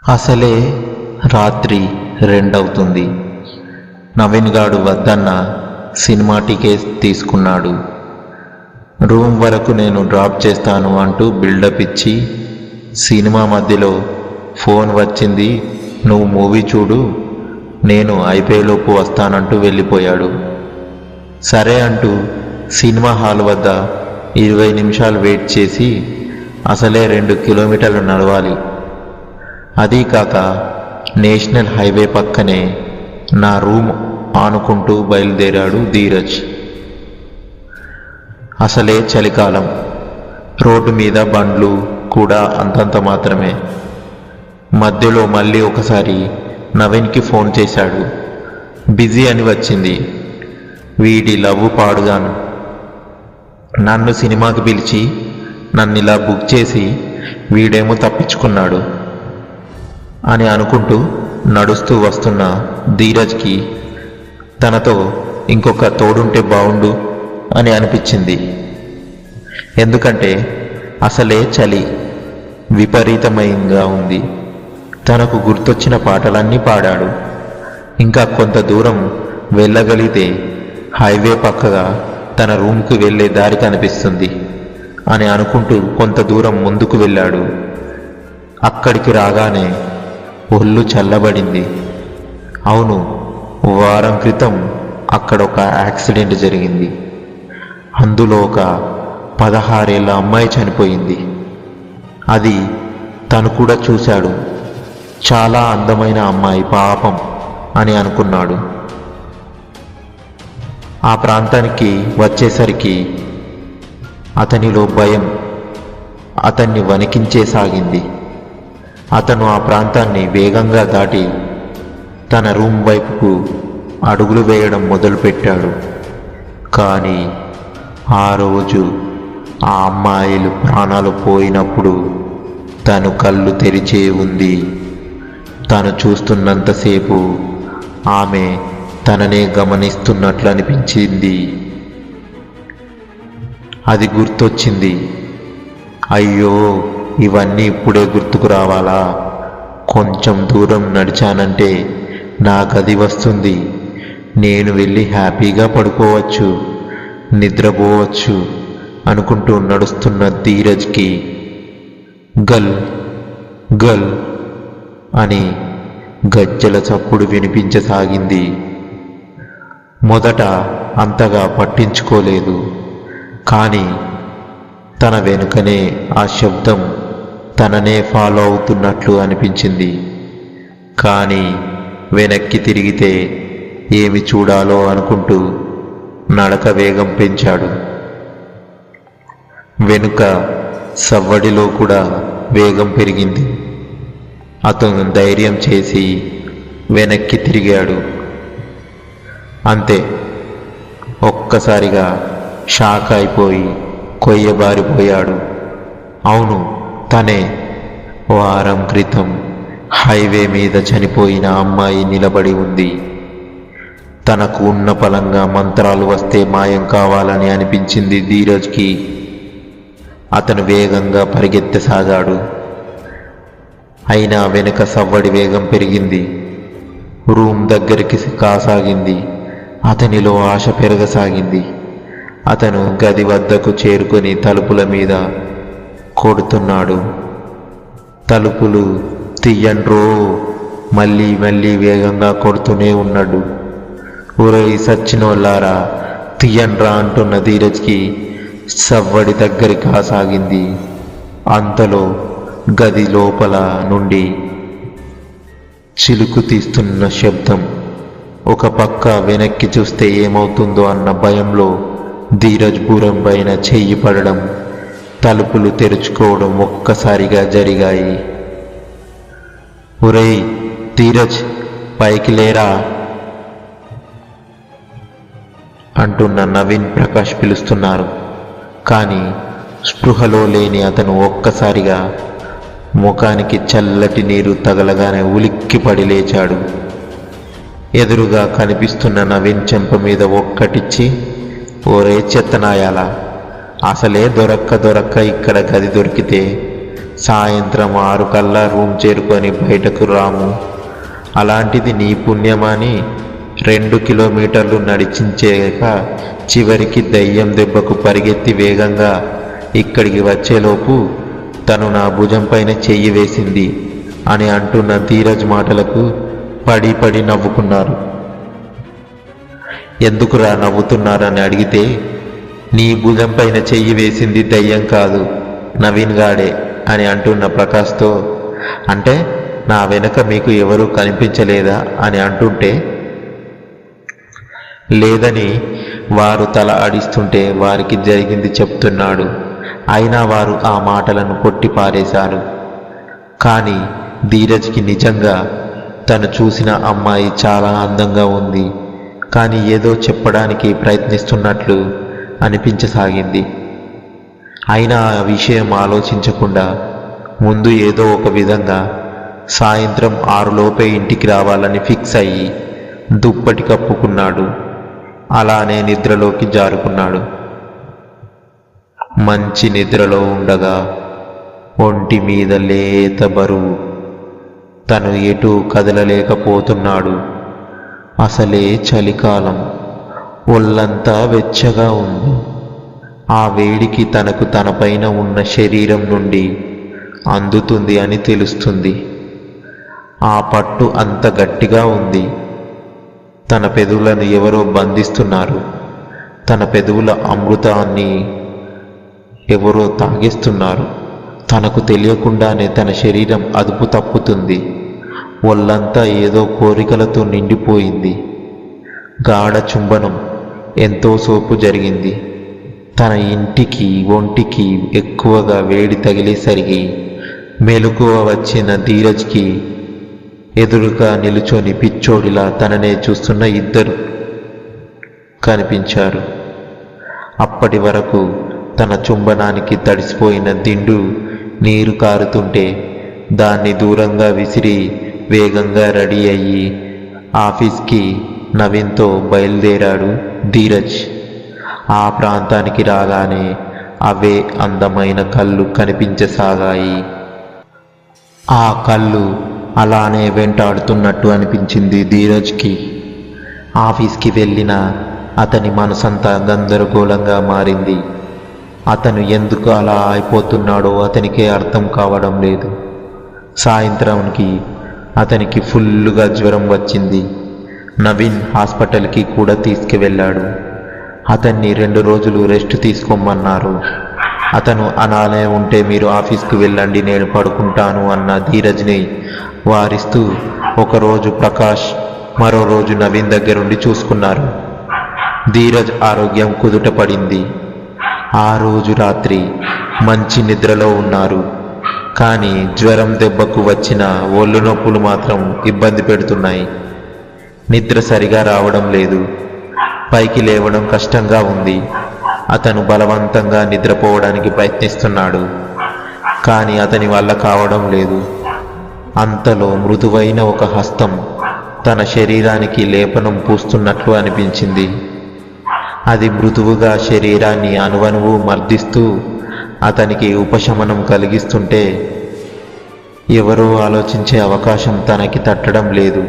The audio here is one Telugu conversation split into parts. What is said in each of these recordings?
అసలే రాత్రి 2 అవుతుంది. నవీన్ గాడు వద్దన్న సినిమా టికెట్ తీసుకున్నాడు. రూమ్ వరకు నేను డ్రాప్ చేస్తాను అంటూ బిల్డప్ ఇచ్చి, సినిమా మధ్యలో ఫోన్ వచ్చింది, నువ్వు మూవీ చూడు, నేను అయిపోయేలోపు వస్తానంటూ వెళ్ళిపోయాడు. సరే అంటూ సినిమా హాల్ వద్ద 20 నిమిషాలు వెయిట్ చేసి, అసలే 2 కిలోమీటర్లు నడవాలి, అదీ కాక నేషనల్ హైవే పక్కనే నా రూమ్ ఆనుకుంటూ బయలుదేరాడు ధీరజ్. అసలే చలికాలం, రోడ్డు మీద బండ్లు కూడా అంతంత మాత్రమే. మధ్యలో మళ్ళీ ఒకసారి నవీన్కి ఫోన్ చేశాడు. బిజీ అని వచ్చింది. వీడి లవ్వు పాడుగాను. నన్ను సినిమాకి పిలిచి నన్ను ఇలా బుక్ చేసి వీడేమో తప్పించుకున్నాడు అని అనుకుంటూ నడుస్తూ వస్తున్న ధీరజ్కి తనతో ఇంకొక తోడుంటే బావుండు అని అనిపించింది. ఎందుకంటే అసలే చలి విపరీతమైనగా ఉంది. తనకు గుర్తొచ్చిన పాటలన్నీ పాడాడు. ఇంకా కొంత దూరం వెళ్ళగలిగితే హైవే పక్కగా తన రూమ్కు వెళ్ళే దారి కనిపిస్తుంది అని అనుకుంటూ కొంత దూరం ముందుకు వెళ్ళాడు. అక్కడికి రాగానే ఒళ్ళు చల్లబడింది. అవును, వారం క్రితం అక్కడ ఒక యాక్సిడెంట్ జరిగింది. అందులో ఒక 16 ఏళ్ల అమ్మాయి చనిపోయింది. అది తను కూడా చూశాడు. చాలా అందమైన అమ్మాయి, పాపం అని అనుకున్నాడు. ఆ ప్రాంతానికి వచ్చేసరికి అతనిలో భయం అతన్ని వణికించేసాగింది. అతను ఆ ప్రాంతాన్ని వేగంగా దాటి తన రూమ్ వైపుకు అడుగులు వేయడం మొదలుపెట్టాడు. కానీ ఆ రోజు ఆ అమ్మాయిలు ప్రాణాలు పోయినప్పుడు తను కళ్ళు తెరిచే ఉంది. తను చూస్తున్నంతసేపు ఆమె తననే గమనిస్తున్నట్లు అనిపించింది. అది గుర్తొచ్చింది. అయ్యో, ఇవన్నీ ఇప్పుడే గుర్తుకు రావాలా? కొంచెం దూరం నడిచానంటే నా గది వస్తుంది, నేను వెళ్ళి హ్యాపీగా పడుకోవచ్చు, నిద్రపోవచ్చు అనుకుంటూ నడుస్తున్న ధీరజ్కి గల్ గల్ అని గజ్జల చప్పుడు వినిపించసాగింది. మొదట అంతగా పట్టించుకోలేదు. కానీ తన వెనుకనే ఆ శబ్దం తననే ఫాలో అవుతున్నట్లు అనిపించింది. కానీ వెనక్కి తిరిగితే ఏమి చూడాలో అనుకుంటూ నడక వేగం పెంచాడు. వెనుక సవ్వడిలో కూడా వేగం పెరిగింది. అతను ధైర్యం చేసి వెనక్కి తిరిగాడు. అంతే, ఒక్కసారిగా షాక్ అయిపోయి కొయ్యబారిపోయాడు. అవును, తనే వారం క్రితం హైవే మీద చనిపోయిన అమ్మాయి నిలబడి ఉంది. తనకు ఉన్న పలంగా మంత్రాలు వస్తే మాయం కావాలని అనిపించింది ధీరజ్కి. అతను వేగంగా పరిగెత్తసాగాడు. అయినా వెనుక సవ్వడి వేగం పెరిగింది. రూమ్ దగ్గరికి కాసాగింది. అతనిలో ఆశ పెరగసాగింది. అతను గది వద్దకు చేరుకొని తలుపుల మీద కొడుతున్నాడు. తలుపులు తీయండ్రో, మళ్ళీ మళ్ళీ వేగంగా కొడుతూనే ఉన్నాడు. ఊరై సచ్చినోళ్ళారా తీయండ్రా అంటున్న ధీరజ్కి సవ్వడి దగ్గరికి కాసాగింది. అంతలో గది లోపల నుండి చిలుకు తీస్తున్న శబ్దం. ఒక పక్క వెనక్కి చూస్తే ఏమవుతుందో అన్న భయంలో ధీరజ్ భుజం పైన చెయ్యి పడడం, తలుపులు తెరుచుకోవడం ఒక్కసారిగా జరిగాయి. ఒరేయ్ ధీరజ్, పైకి లేరా అంటున్న నవీన్, ప్రకాష్ పిలుస్తున్నారు. కానీ స్పృహలో లేని అతను ఒక్కసారిగా ముఖానికి చల్లటి నీరు తగలగానే ఉలిక్కిపడి లేచాడు. ఎదురుగా కనిపిస్తున్న నవీన్ చెంప మీద ఒక్కటిచ్చి, ఓరే చెత్తనాయాలా, అసలే దొరక్క ఇక్కడ గది దొరికితే సాయంత్రం 6 కల్లా రూమ్ చేరుకొని బయటకు రాము. అలాంటిది నీ పుణ్యమని 2 కిలోమీటర్లు నడిచించాక చివరికి దయ్యం దెబ్బకు పరిగెత్తి వేగంగా ఇక్కడికి వచ్చేలోపు తను నా భుజం పైన చెయ్యి వేసింది అని అంటున్న ధీరజ్ మాటలకు పడి పడి నవ్వుకున్నారు. ఎందుకురా నవ్వుతున్నారని అడిగితే, నీ భుజం పైన చెయ్యి వేసింది దయ్యం కాదు, నవీన్ గాడే అని అంటున్న ప్రకాష్తో, అంటే నా వెనక మీకు ఎవరూ కనిపించలేదా అని అంటుంటే, లేదని వారు తల ఆడిస్తుంటే వారికి జరిగింది చెప్తున్నాడు. అయినా వారు ఆ మాటలను కొట్టి పారేశారు. కానీ ధీరజ్కి నిజంగా తను చూసిన అమ్మాయి చాలా అందంగా ఉంది, కానీ ఏదో చెప్పడానికి ప్రయత్నిస్తున్నట్లు అనిపించసాగింది. అయినా ఆ విషయం ఆలోచించకుండా ముందు ఏదో ఒక విధంగా సాయంత్రం 6 లోపే ఇంటికి రావాలని ఫిక్స్ అయ్యి దుప్పటి కప్పుకున్నాడు. అలానే నిద్రలోకి జారుకున్నాడు. మంచి నిద్రలో ఉండగా ఒంటి మీద లేత బరువు. తను ఎటూ కదలలేకపోతున్నాడు. అసలే చలికాలం, ఒళ్ళంతా వెచ్చగా ఉంది. ఆ వేడికి తనకు తనపైన ఉన్న శరీరం నుండి అందుతుంది అని తెలుస్తుంది. ఆ పట్టు అంత గట్టిగా ఉంది. తన పెదవులను ఎవరో బంధిస్తున్నారు. తన పెదవుల అమృతాన్ని ఎవరో తాగేస్తున్నారు. తనకు తెలియకుండానే తన శరీరం అదుపు తప్పుతుంది. ఒళ్ళంతా ఏదో కోరికలతో నిండిపోయింది. గాఢ చుంబనం ఎంతో సేపు జరిగింది. తన ఇంటికి ఒంటికి ఎక్కువగా వేడి తగిలేసరికి మెలకువ వచ్చిన ధీరజ్కి ఎదురుగా నిలుచొని పిచ్చోడిలా తననే చూస్తున్న ఇద్దరు కనిపించారు. అప్పటి వరకు తన చుంబనానికి తడిసిపోయిన దిండు నీరు కారుతుంటే దాన్ని దూరంగా విసిరి వేగంగా రెడీ అయ్యి ఆఫీస్కి నవీన్తో బయలుదేరాడు ధీరజ్. ఆ ప్రాంతానికి రాగానే అవే అందమైన కళ్ళు కనిపించసాగాయి. ఆ కళ్ళు అలానే వెంటాడుతున్నట్టు అనిపించింది ధీరజ్కి. ఆఫీస్కి వెళ్ళిన అతని మనసంతా గందరగోళంగా మారింది. అతను ఎందుకు అలా అయిపోతున్నాడో అతనికే అర్థం కావడం లేదు. సాయంత్రానికి అతనికి ఫుల్లుగా జ్వరం వచ్చింది. నవీన్ హాస్పిటల్కి కూడా తీసుకువెళ్ళాడు. అతన్ని 2 రోజులు రెస్ట్ తీసుకోమన్నారు. అతను అలానే ఉంటే మీరు ఆఫీస్కి వెళ్ళండి, నేను పడుకుంటాను అన్న ధీరజ్ని వారిస్తూ ఒకరోజు ప్రకాష్, మరో రోజు నవీన్ దగ్గరుండి చూసుకున్నారు. ధీరజ్ ఆరోగ్యం కుదుట పడింది. ఆ రోజు రాత్రి మంచి నిద్రలో ఉన్నారు. కానీ జ్వరం దెబ్బకు వచ్చిన ఒళ్ళు నొప్పులు మాత్రం ఇబ్బంది పెడుతున్నాయి. నిద్ర సరిగా రావడం లేదు. పైకి లేవడం కష్టంగా ఉంది. అతను బలవంతంగా నిద్రపోవడానికి ప్రయత్నిస్తున్నాడు. కానీ అతని వల్ల కావడం లేదు. అంతలో మృదువైన ఒక హస్తం తన శరీరానికి లేపనం పూస్తున్నట్లు అనిపించింది. అది మృదువుగా శరీరాన్ని అణువణువు మర్దిస్తూ అతనికి ఉపశమనం కలిగిస్తుంటే ఎవరో ఆలోచించే అవకాశం తనకి తట్టడం లేదు.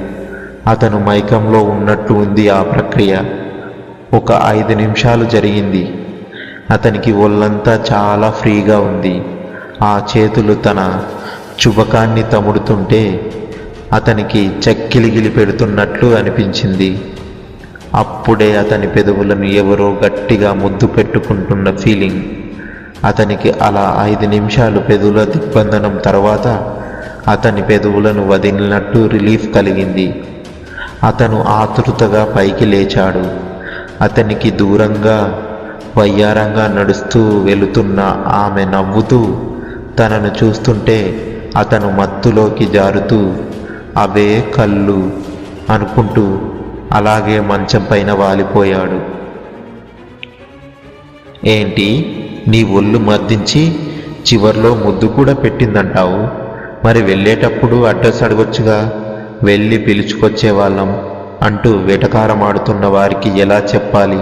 అతను మైకంలో ఉన్నట్టు ఉంది ఆ ప్రక్రియ. ఒక 5 నిమిషాలు జరిగింది. అతనికి ఒళ్ళంతా చాలా ఫ్రీగా ఉంది. ఆ చేతులు తన చుబకాన్ని తముడుతుంటే అతనికి చక్కిలిగిలి పెడుతున్నట్లు అనిపించింది. అప్పుడే అతని పెదవులను ఎవరో గట్టిగా ముద్దు పెట్టుకుంటున్న ఫీలింగ్. అతనికి అలా 5 నిమిషాలు పెదవుల దిగ్బంధనం తర్వాత అతని పెదవులను వదిలినట్టు రిలీఫ్ కలిగింది. అతను ఆతృతగా పైకి లేచాడు. అతనికి దూరంగా వయ్యారంగా నడుస్తూ వెళుతున్న ఆమె నవ్వుతూ తనను చూస్తుంటే అతను మత్తులోకి జారుతూ అవే కళ్ళు అనుకుంటూ అలాగే మంచం పైన వాలిపోయాడు. ఏంటి, నీ ఒళ్ళు మర్దించి చివర్లో ముద్దు కూడా పెట్టిందంటావు? మరి వెళ్ళేటప్పుడు అడ్రస్ అడగొచ్చుగా, వెళ్ళి పిలుచుకొచ్చేవాళ్ళం అంటూ వెటకారమాడుతున్న వారికి ఎలా చెప్పాలి,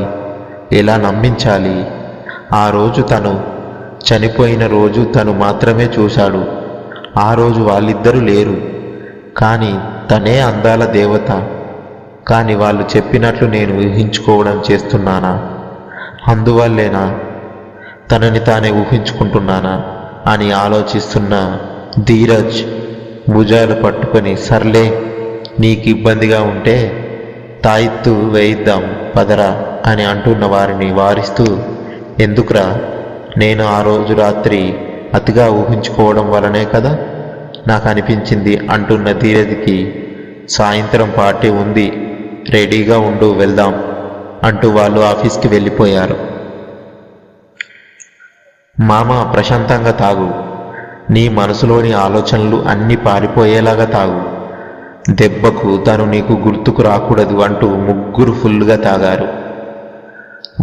ఎలా నమ్మించాలి? ఆ రోజు తను చనిపోయిన రోజు తను మాత్రమే చూశాడు. ఆ రోజు వాళ్ళిద్దరూ లేరు, కానీ తనే అందాల దేవత. కానీ వాళ్ళు చెప్పినట్లు నేను ఊహించుకోవడం చేస్తున్నానా? అందువల్లేనా తనని తానే ఊహించుకుంటున్నానా అని ఆలోచిస్తున్న ధీరజ్ భుజాలు పట్టుకొని, సర్లే నీకు ఇబ్బందిగా ఉంటే తాయిత్తు వేయిద్దాం పదరా అని అంటున్న వారిని వారిస్తూ, ఎందుకురా, నేను ఆ రోజు రాత్రి అతిగా ఊహించుకోవడం వలనే కదా నాకు అనిపించింది అంటున్న ధీరజ్కి, సాయంత్రం పార్టీ ఉంది, రెడీగా ఉండు, వెళ్దాం అంటూ వాళ్ళు ఆఫీస్కి వెళ్ళిపోయారు. మామ, ప్రశాంతంగా తాగు, నీ మనసులోని ఆలోచనలు అన్నీ పారిపోయేలాగా తాగు, దెబ్బకు తను నీకు గుర్తుకు రాకూడదు అంటూ ముగ్గురు ఫుల్గా తాగారు.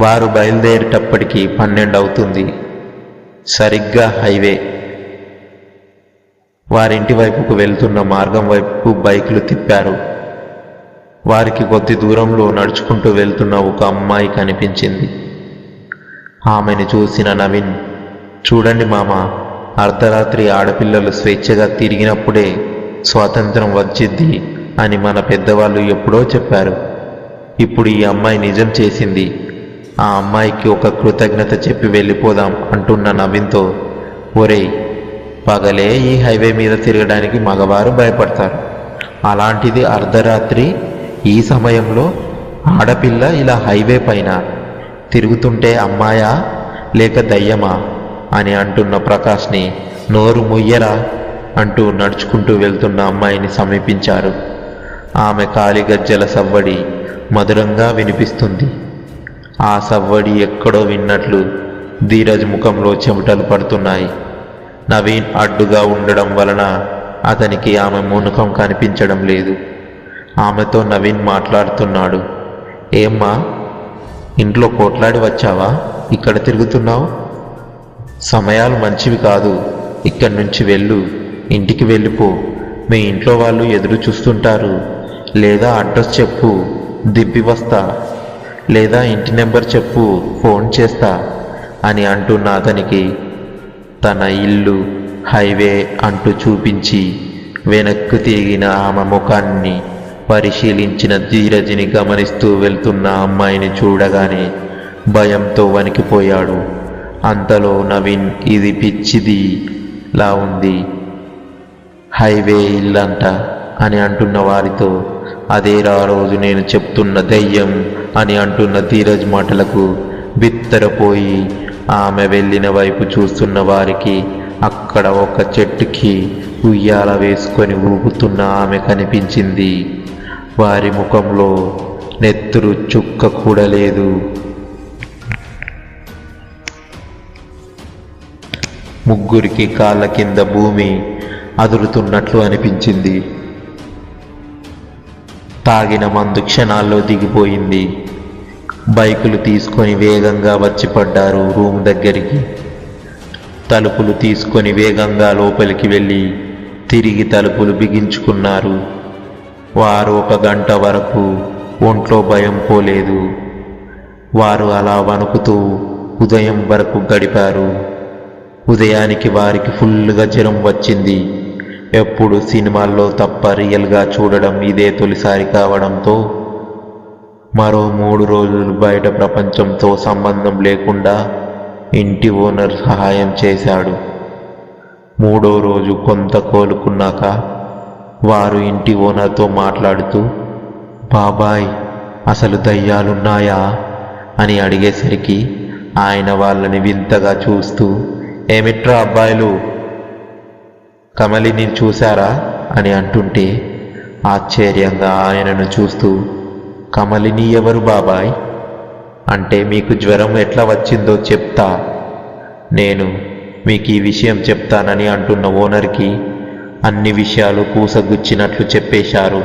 వారు బయలుదేరేటప్పటికి 12 అవుతుంది. సరిగ్గా హైవే. వారింటి వైపుకు వెళ్తున్న మార్గం వైపుకు బైకులు తిప్పారు. వారికి కొద్ది దూరంలో నడుచుకుంటూ వెళ్తున్న ఒక అమ్మాయి కనిపించింది. ఆమెను చూసిన నవీన్, చూడండి మామ, అర్ధరాత్రి ఆడపిల్లలు స్వేచ్ఛగా తిరిగినప్పుడే స్వాతంత్రం వచ్చిద్ది అని మన పెద్దవాళ్ళు ఎప్పుడో చెప్పారు. ఇప్పుడు ఈ అమ్మాయి నిజం చేసింది. ఆ అమ్మాయికి ఒక కృతజ్ఞత చెప్పి వెళ్ళిపోదాం అంటున్న నవీన్తో, ఒరేయ్, పగలే ఈ హైవే మీద తిరగడానికి మగవారు భయపడతారు, అలాంటిది అర్ధరాత్రి ఈ సమయంలో ఆడపిల్ల ఇలా హైవే పైన తిరుగుతుంటే అమ్మాయా లేక దయ్యమా అని అంటున్న ప్రకాష్ని, నోరు ముయ్యరా అంటూ నడుచుకుంటూ వెళ్తున్న అమ్మాయిని సమీపించారు. ఆమె కాలి గజ్జల సవ్వడి మధురంగా వినిపిస్తుంది. ఆ సవ్వడి ఎక్కడో విన్నట్లు ధీరజ్ ముఖంలో చెమటలు పడుతున్నాయి. నవీన్ అడ్డుగా ఉండడం వలన అతనికి ఆమె ముఖం కనిపించడం లేదు. ఆమెతో నవీన్ మాట్లాడుతున్నాడు. ఏమ్మా, ఇంట్లో కోట్లాడి వచ్చావా? ఇక్కడ తిరుగుతున్నావు? సమయాలు మంచివి కాదు, ఇక్కడి నుంచి వెళ్ళు, ఇంటికి వెళ్ళిపో, మీ ఇంట్లో వాళ్ళు ఎదురు చూస్తుంటారు, లేదా అడ్రస్ చెప్పు, దిబ్బి వస్తా, లేదా ఇంటి నెంబర్ చెప్పు, ఫోన్ చేస్తా అని అంటున్న అతనికి తన ఇల్లు హైవే అంటూ చూపించి వెనక్కు తిరిగిన ఆమె ముఖాన్ని పరిశీలించిన ధీరజ్ని గమనిస్తూ వెళ్తున్న అమ్మాయిని చూడగానే భయంతో వణికిపోయాడు. అంతలో నవీన్, ఇది పిచ్చిది లా ఉంది, హైవే ఇల్లంట అని అంటున్న వారితో, అదేరా రోజు నేను చెప్తున్న దయ్యం అని అంటున్న ధీరజ్ మాటలకు బిత్తరపోయి ఆమె వెళ్ళిన వైపు చూస్తున్న వారికి అక్కడ ఒక చెట్టుకి ఉయ్యాల వేసుకొని ఊగుతున్న ఆమె కనిపించింది. వారి ముఖంలో నెత్తురు చుక్క కూడా లేదు. ముగ్గురికి కాళ్ళ కింద భూమి అదురుతున్నట్లు అనిపించింది. తాగిన మందు క్షణాల్లో దిగిపోయింది. బైకులు తీసుకొని వేగంగా వచ్చి పడ్డారు రూమ్ దగ్గరికి. తలుపులు తీసుకొని వేగంగా లోపలికి వెళ్ళి తిరిగి తలుపులు బిగించుకున్నారు. వారు 1 గంట వరకు ఒంట్లో భయం పోలేదు. వారు అలా వణుకుతూ ఉదయం వరకు గడిపారు. ఉదయానికి వారికి ఫుల్గా జ్వరం వచ్చింది. ఎప్పుడు సినిమాల్లో తప్ప రియల్గా చూడడం ఇదే తొలిసారి కావడంతో మరో 3 రోజులు బయట ప్రపంచంతో సంబంధం లేకుండా ఇంటి ఓనర్ సహాయం చేశాడు. 3వ రోజు కొంత కోలుకున్నాక వారు ఇంటి ఓనర్తో మాట్లాడుతూ, బాబాయ్, అసలు దయ్యాలున్నాయా అని అడిగేసరికి ఆయన వాళ్ళని వింతగా చూస్తూ, ఏమిట్రా అబ్బాయిలు, కమలిని చూశారా అని అంటుంటే ఆశ్చర్యంగా ఆయనను చూస్తూ, కమలిని ఎవరు బాబాయ్ అంటే, మీకు జ్వరం ఎట్లా వచ్చిందో చెప్తా, నేను మీకు ఈ విషయం చెప్తానని అంటున్న ఓనర్కి అన్ని విషయాలు పూసగుచ్చినట్లు చెప్పేశారు.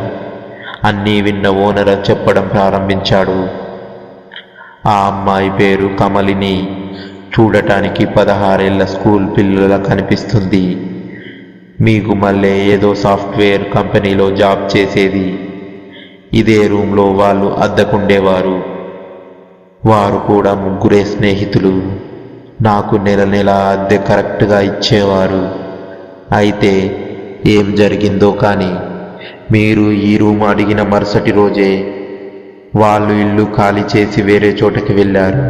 అన్నీ విన్న ఓనర్ చెప్పడం ప్రారంభించాడు. ఆ అమ్మాయి పేరు కమలిని. చూడటానికి 16 ఏళ్ల స్కూల్ పిల్లల కనిపిస్తుంది. మీకు మళ్ళీ ఏదో సాఫ్ట్వేర్ కంపెనీలో జాబ్ చేసేది. ఇదే రూమ్లో వాళ్ళు అద్దెకుండేవారు. వారు కూడా 3 స్నేహితులు. నాకు నెల నెల అద్దె కరెక్ట్గా ఇచ్చేవారు. అయితే ఏం జరిగిందో కానీ మీరు ఈ రూమ్ అడిగిన మరుసటి రోజే వాళ్ళు ఇల్లు ఖాళీ చేసి వేరే చోటకి వెళ్ళారు.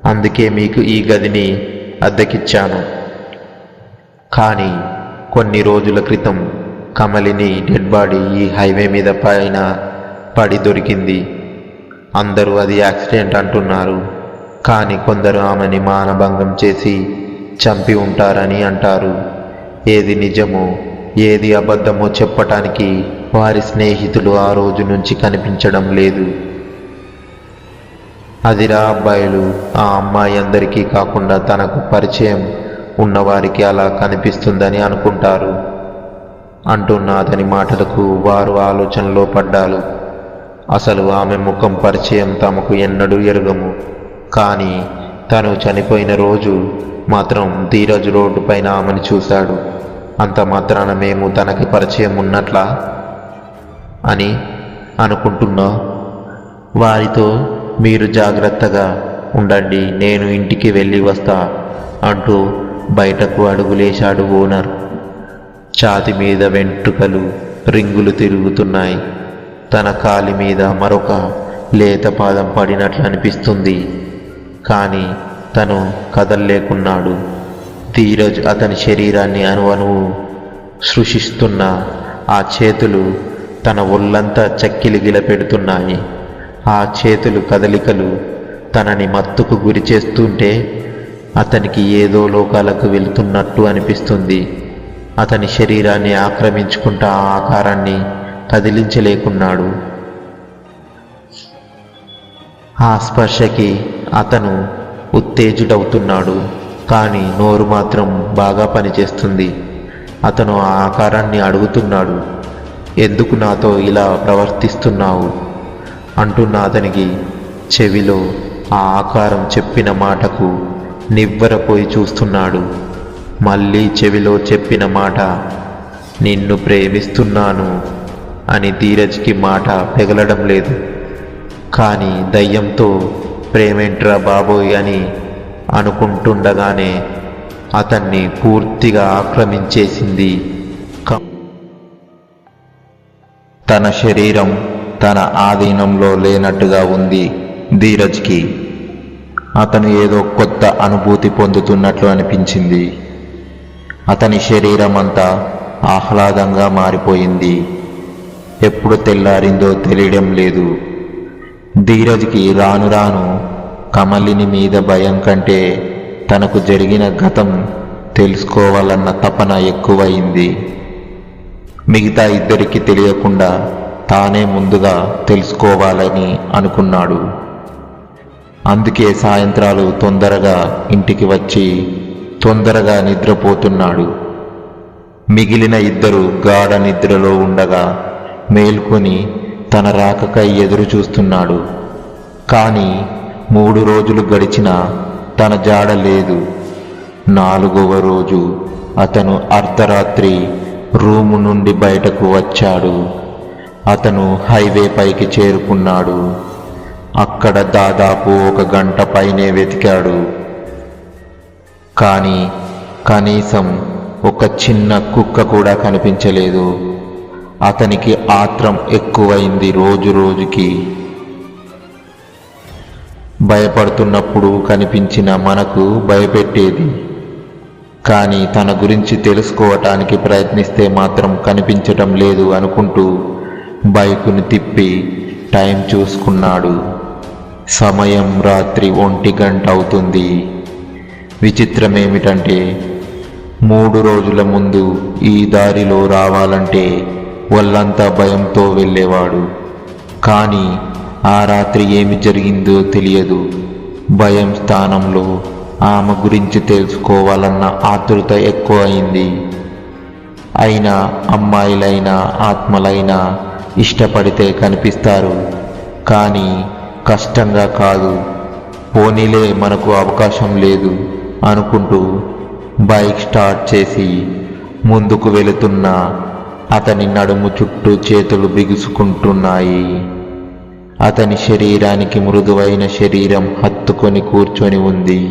అందుకే మీకు ఈ గదిని అద్దెకిచ్చాను. కానీ కొన్ని రోజుల క్రితం కమలిని డెడ్ బాడీ ఈ హైవే మీద పైన పడి దొరికింది. అందరూ అది యాక్సిడెంట్ అంటున్నారు, కానీ కొందరు ఆమెని మానభంగం చేసి చంపి ఉంటారని అంటారు. ఏది నిజమో ఏది అబద్ధమో చెప్పటానికి వారి స్నేహితులు ఆ రోజు నుంచి కనిపించడం లేదు. అదిరా అబ్బాయిలు, ఆ అమ్మాయి అందరికీ కాకుండా తనకు పరిచయం ఉన్నవారికి అలా కనిపిస్తుందని అనుకుంటారు అంటున్న అతని మాటలకు వారు ఆలోచనలో పడ్డారు. అసలు ఆమె ముఖం పరిచయం తమకు ఎన్నడూ ఎరుగము. కానీ తను చనిపోయిన రోజు మాత్రం ధీరజ్ రోడ్డు పైన ఆమెను చూశాడు. అంత మాత్రాన మేము తనకి పరిచయం ఉన్నట్లా అని అనుకుంటున్నా. వారితో మీరు జాగ్రత్తగా ఉండండి, నేను ఇంటికి వెళ్ళి వస్తా అంటూ బయటకు అడుగులేశాడు ఓనర్. ఛాతి మీద వెంట్రుకలు రింగులు తిరుగుతున్నాయి. తన కాలి మీద మరొక లేత పాదం పడినట్లు అనిపిస్తుంది. కానీ తను కదల్లేకున్నాడు. ధీరజ్ అతని శరీరాన్ని అణువణువు సృష్టిస్తున్న ఆ చేతులు తన ఒళ్ళంతా చక్కిలిగిల పెడుతున్నాయి. ఆ చేతులు కదలికలు తనని మత్తుకు గురి చేస్తుంటే అతనికి ఏదో లోకాలకు వెళుతున్నట్టు అనిపిస్తుంది. అతని శరీరాన్ని ఆక్రమించుకుంటా ఆ ఆకారాన్ని కదిలించలేకున్నాడు. ఆ స్పర్శకి అతను ఉత్తేజుడవుతున్నాడు. కానీ నోరు మాత్రం బాగా పనిచేస్తుంది. అతను ఆ ఆకారాన్ని అడుగుతున్నాడు, ఎందుకు నాతో ఇలా ప్రవర్తిస్తున్నావు అంటున్న అతనికి చెవిలో ఆ ఆకారం చెప్పిన మాటకు నివ్వెరపోయి చూస్తున్నాడు. మళ్ళీ చెవిలో చెప్పిన మాట, నిన్ను ప్రేమిస్తున్నాను అని ధీరజ్కి మాట పెగలడం లేదు. కానీ దయ్యంతో ప్రేమేంట్రా బాబోయ్ అని అనుకుంటుండగానే అతన్ని పూర్తిగా ఆక్రమించేసింది. తన శరీరం తన ఆధీనంలో లేనట్టుగా ఉంది ధీరజ్కి. అతను ఏదో కొత్త అనుభూతి పొందుతున్నట్లు అనిపించింది. అతని శరీరం అంతా ఆహ్లాదంగా మారిపోయింది. ఎప్పుడు తెల్లారిందో తెలియడం లేదు. ధీరజ్కి రాను రాను కమలిని మీద భయం కంటే తనకు జరిగిన గతం తెలుసుకోవాలన్న తపన ఎక్కువయింది. మిగతా ఇద్దరికి తెలియకుండా తానే ముందుగా తెలుసుకోవాలని అనుకున్నాడు. అందుకే సాయంత్రాలు తొందరగా ఇంటికి వచ్చి తొందరగా నిద్రపోతున్నాడు. మిగిలిన ఇద్దరు గాఢ నిద్రలో ఉండగా మేల్కొని తన రాకకై ఎదురు చూస్తున్నాడు. కానీ 3 రోజులు గడిచినా తన జాడ లేదు. 4వ రోజు అతను అర్ధరాత్రి రూము నుండి బయటకు వచ్చాడు. అతను హైవే పైకి చేరుకున్నాడు. అక్కడ దాదాపు 1 గంట పైనే వెతికాడు. కానీ కనీసం ఒక చిన్న కుక్క కూడా కనిపించలేదు. అతనికి ఆత్రం ఎక్కువైంది రోజు రోజుకి. భయపడుతున్నప్పుడు కనిపించిన మనకు భయపెట్టేది, కానీ తన గురించి తెలుసుకోవటానికి ప్రయత్నిస్తే మాత్రం కనిపించటం లేదు అనుకుంటూ బైకుని తిప్పి టైం చూసుకున్నాడు. సమయం రాత్రి 1 గంట అవుతుంది. విచిత్రమేమిటంటే 3 రోజుల ముందు ఈ దారిలో రావాలంటే వాళ్ళంతా భయంతో వెళ్ళేవాడు. కానీ ఆ రాత్రి ఏమి జరిగిందో తెలియదు. భయం స్థానంలో ఆమె గురించి తెలుసుకోవాలన్న ఆతృత ఎక్కువ అయింది. అయినా అమ్మాయిలైనా ఆత్మలైనా ఇష్టపడితే కనిపిస్తారు, కానీ కష్టంగా కాదు. పోనీలే మనకు అవకాశం లేదు అనుకుంటూ బైక్ స్టార్ట్ చేసి ముందుకు వెళుతున్న అతని నడుము చుట్టూ చేతులు బిగుసుకుంటున్నాయి. అతని శరీరానికి మృదువైన శరీరం హత్తుకొని కూర్చొని ఉంది.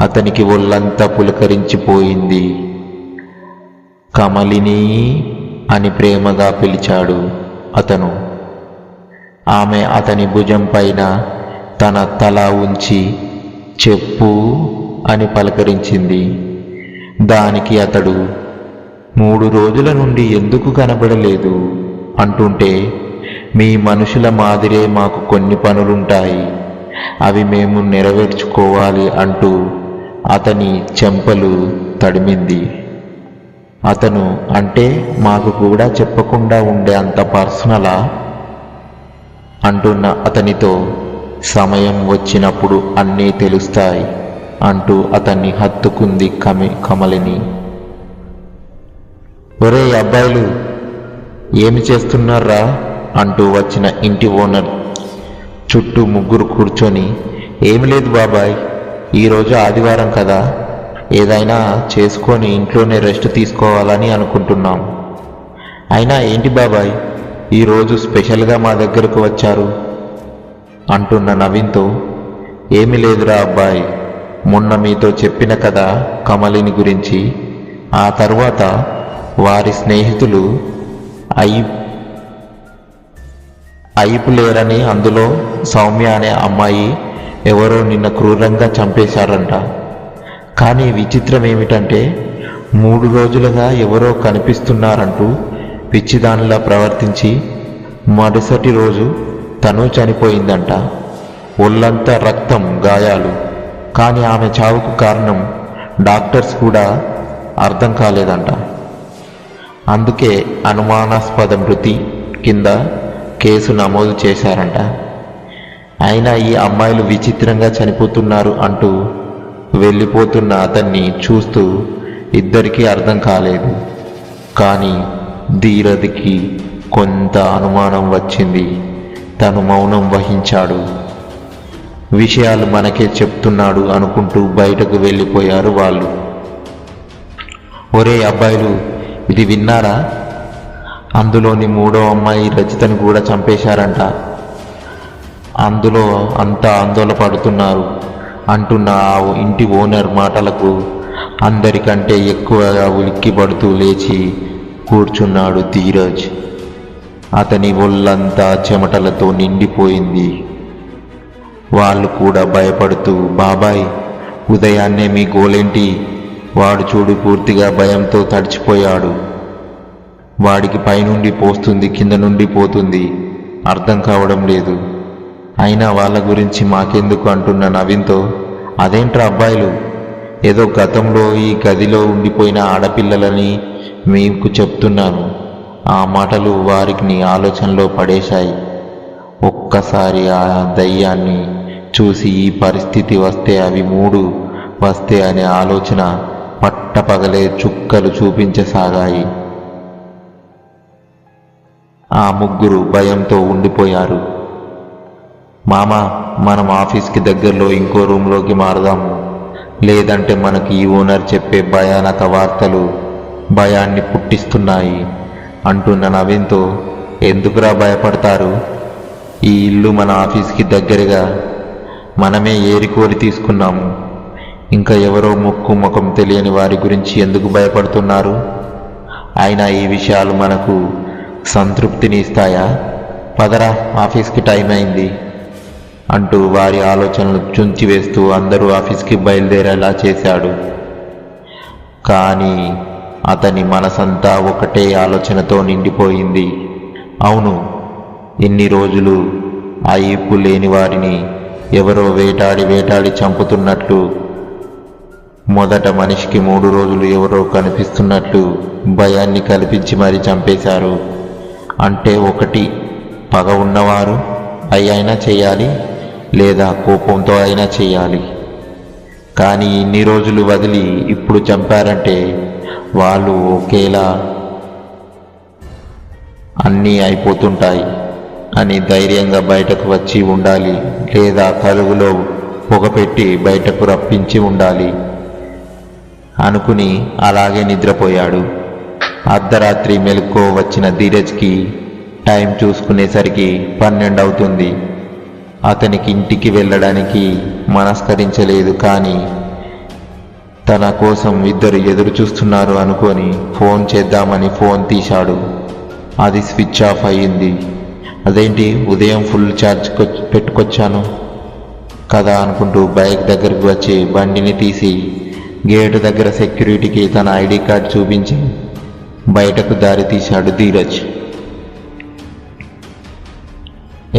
అతనికి ఒళ్ళంతా పులకరించిపోయింది. కమలిని అని ప్రేమగా పిలిచాడు అతను. ఆమె అతని భుజం పైన తన తల ఉంచి చెప్పు అని పలకరించింది. దానికి అతడు 3 రోజుల నుండి ఎందుకు కనబడలేదు అంటుంటే, మీ మనుషుల మాదిరే మాకు కొన్ని పనులుంటాయి, అవి మేము నెరవేర్చుకోవాలి అంటూ అతని చెంపలు తడిమింది. అతను అంటే మాకు కూడా చెప్పకుండా ఉండే అంత పర్సనలా అంటున్న అతనితో, సమయం వచ్చినప్పుడు అన్నీ తెలుస్తాయి అంటూ అతన్ని హత్తుకుంది కమలిని. ఒరే అబ్బాయిలు, ఏమి చేస్తున్నారా అంటూ వచ్చిన ఇంటి ఓనర్ చుట్టూ 3 కూర్చొని, ఏమి లేదు బాబాయ్, ఈరోజు ఆదివారం కదా, ఏదైనా చేసుకొని ఇంట్లోనే రెస్ట్ తీసుకోవాలని అనుకుంటున్నాం. అయినా ఏంటి బాబాయ్, ఈరోజు స్పెషల్గా మా దగ్గరకు వచ్చారు అంటున్న నవీన్తో, ఏమి లేదురా అబ్బాయి, మొన్న మీతో చెప్పిన కదా కమలిని గురించి. ఆ తర్వాత వారి స్నేహితులు అయిపులేరని, అందులో సౌమ్య అనే అమ్మాయి ఎవరో నిన్న క్రూరంగా చంపేశారంట. కానీ విచిత్రం ఏమిటంటే 3 రోజులుగా ఎవరో కనిపిస్తున్నారంటూ పిచ్చిదానిలా ప్రవర్తించి మరుసటి రోజు తను చనిపోయిందంట. ఒళ్ళంతా రక్తం, గాయాలు. కానీ ఆమె చావుకు కారణం డాక్టర్స్ కూడా అర్థం కాలేదంట. అందుకే అనుమానాస్పద మృతి కింద కేసు నమోదు చేశారంట. అయినా ఈ అమ్మాయిలు విచిత్రంగా చనిపోతున్నారు అంటూ వెళ్ళిపోతున్న అతన్ని చూస్తూ ఇద్దరికీ అర్థం కాలేదు. కానీ ధీరజ్కి కొంత అనుమానం వచ్చింది. తను మౌనం వహించాడు. విషయాలు మనకే చెప్తున్నాడు అనుకుంటూ బయటకు వెళ్ళిపోయారు వాళ్ళు. ఒరే అబ్బాయిలు, ఇది విన్నారా? అందులోని 3వ అమ్మాయి రజితను కూడా చంపేశారంట. అందులో అంతా ఆందోళన పడుతున్నారు అంటున్న ఆ ఇంటి ఓనర్ మాటలకు అందరికంటే ఎక్కువగా ఉలిక్కిపడుతూ లేచి కూర్చున్నాడు ధీరజ్. అతని ఒళ్ళంతా చెమటలతో నిండిపోయింది. వాళ్ళు కూడా భయపడుతూ, బాబాయ్ ఉదయాన్నే మీ గోలేంటి? వాడు చూడు పూర్తిగా భయంతో తడిచిపోయాడు. వాడికి పైనుండి పోస్తుంది, కింద నుండి పోతుంది, అర్థం కావడం లేదు. అయినా వాళ్ళ గురించి మాకెందుకు అంటున్న నవీన్తో, అదేంట్రా అబ్బాయిలు, ఏదో గతంలో ఈ గదిలో ఉండిపోయిన ఆడపిల్లలని మీకు చెప్తున్నాను. ఆ మాటలు వారికి ఆలోచనలో పడేశాయి. ఒక్కసారి ఆ దయ్యాన్ని చూసి ఈ పరిస్థితి వస్తే, అవి 3 వస్తే అనే ఆలోచన పట్టపగలే చుక్కలు చూపించసాగాయి. ఆ 3 భయంతో ఉండిపోయారు. మామ, మనం ఆఫీస్కి దగ్గరలో ఇంకో రూమ్లోకి మారదాము, లేదంటే మనకి ఈ ఓనర్ చెప్పే భయానక వార్తలు భయాన్ని పుట్టిస్తున్నాయి అంటున్న నవీన్తో, ఎందుకురా భయపడతారు? ఈ ఇల్లు మన ఆఫీస్కి దగ్గరగా, మనమే ఏరికోరి తీసుకున్నాము. ఇంకా ఎవరో ముక్కు ముఖం తెలియని వారి గురించి ఎందుకు భయపడుతున్నారు? అయినా ఈ విషయాలు మనకు సంతృప్తిని ఇస్తాయా? పదరా, ఆఫీస్కి టైం అయింది అంటూ వారి ఆలోచనలు చుంచివేస్తూ అందరూ ఆఫీస్కి బయలుదేరేలా చేశాడు. కానీ అతని మనసంతా ఒకటే ఆలోచనతో నిండిపోయింది. అవును, ఇన్ని రోజులు ఆ ఈపు లేని వారిని ఎవరో వేటాడి చంపుతున్నట్లు, మొదట మనిషికి 3 రోజులు ఎవరో కనిపిస్తున్నట్లు భయాన్ని కల్పించి మరీ చంపేశారు. అంటే ఒకటి, పగ ఉన్నవారు అయినా చేయాలి, లేదా కోపంతో అయినా చేయాలి. కానీ ఇన్ని రోజులు వదిలి ఇప్పుడు చంపారంటే వాళ్ళు ఒకేలా అన్నీ అయిపోతుంటాయి అని ధైర్యంగా బయటకు వచ్చి ఉండాలి, లేదా కలుగులో పొగపెట్టి బయటకు రప్పించి ఉండాలి అనుకుని అలాగే నిద్రపోయాడు. అర్ధరాత్రి మెలకువ వచ్చిన ధీరజ్కి టైం చూసుకునేసరికి 12 అవుతుంది. అతనికి ఇంటికి వెళ్ళడానికి మనస్కరించలేదు. కానీ తన కోసం ఇద్దరు ఎదురు చూస్తున్నారు అనుకొని ఫోన్ చేద్దామని ఫోన్ తీశాడు. అది స్విచ్ ఆఫ్ అయ్యింది. అదేంటి ఉదయం ఫుల్ ఛార్జ్ పెట్టుకొచ్చాను కదా అనుకుంటూ బైక్ దగ్గరికి వచ్చి బండిని తీసి గేటు దగ్గర సెక్యూరిటీకి తన ఐడి కార్డ్ చూపించి బయటకు దారి తీశాడు ధీరజ్.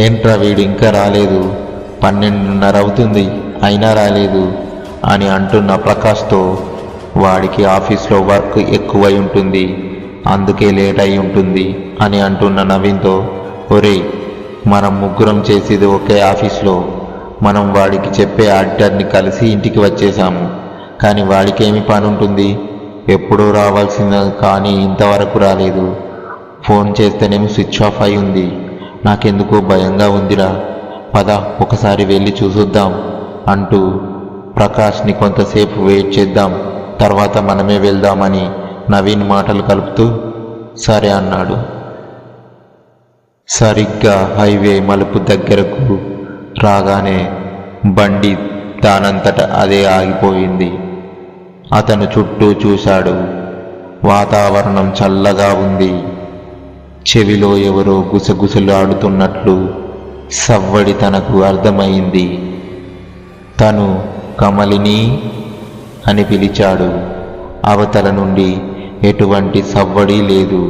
ఏంట్రా వీడు ఇంకా రాలేదు, 12:30 అవుతుంది అయినా రాలేదు అని అంటున్న ప్రకాష్తో వాడికి ఆఫీస్లో వర్క్ ఎక్కువై ఉంటుంది, అందుకే లేట్ అయి ఉంటుంది అని అంటున్న నవీన్తో, ఒరేయ్ మనం ముగ్గురం చేసేది ఒకే ఆఫీస్లో, మనం వాడికి చెప్పే ఆడిటర్ని కలిసి ఇంటికి వచ్చేసాము, కానీ వాడికేమి పని ఉంటుంది, ఎప్పుడూ రావాల్సింది కానీ ఇంతవరకు రాలేదు, ఫోన్ చేస్తేనేమో స్విచ్ ఆఫ్ అయి ఉంది, నాకెందుకో భయంగా ఉందిరా, పద ఒకసారి వెళ్ళి చూసొద్దాం అంటూ ప్రకాష్ని కొంతసేపు వెయిట్ చేద్దాం, తర్వాత మనమే వెళ్దామని నవీన్ మాటలు కలుపుతూ సరే అన్నాడు. సరిగ్గా హైవే మలుపు దగ్గరకు రాగానే బండి దానంతట అదే ఆగిపోయింది. అతను చుట్టూ చూశాడు. వాతావరణం చల్లగా ఉంది. చెవిలో ఎవరో గుసగుసలాడుతున్నట్లు సవ్వడి తనకు అర్థమైంది. తను కమలిని అని పిలిచాడు. అవతల నుండి ఎటువంటి సవ్వడి లేదు,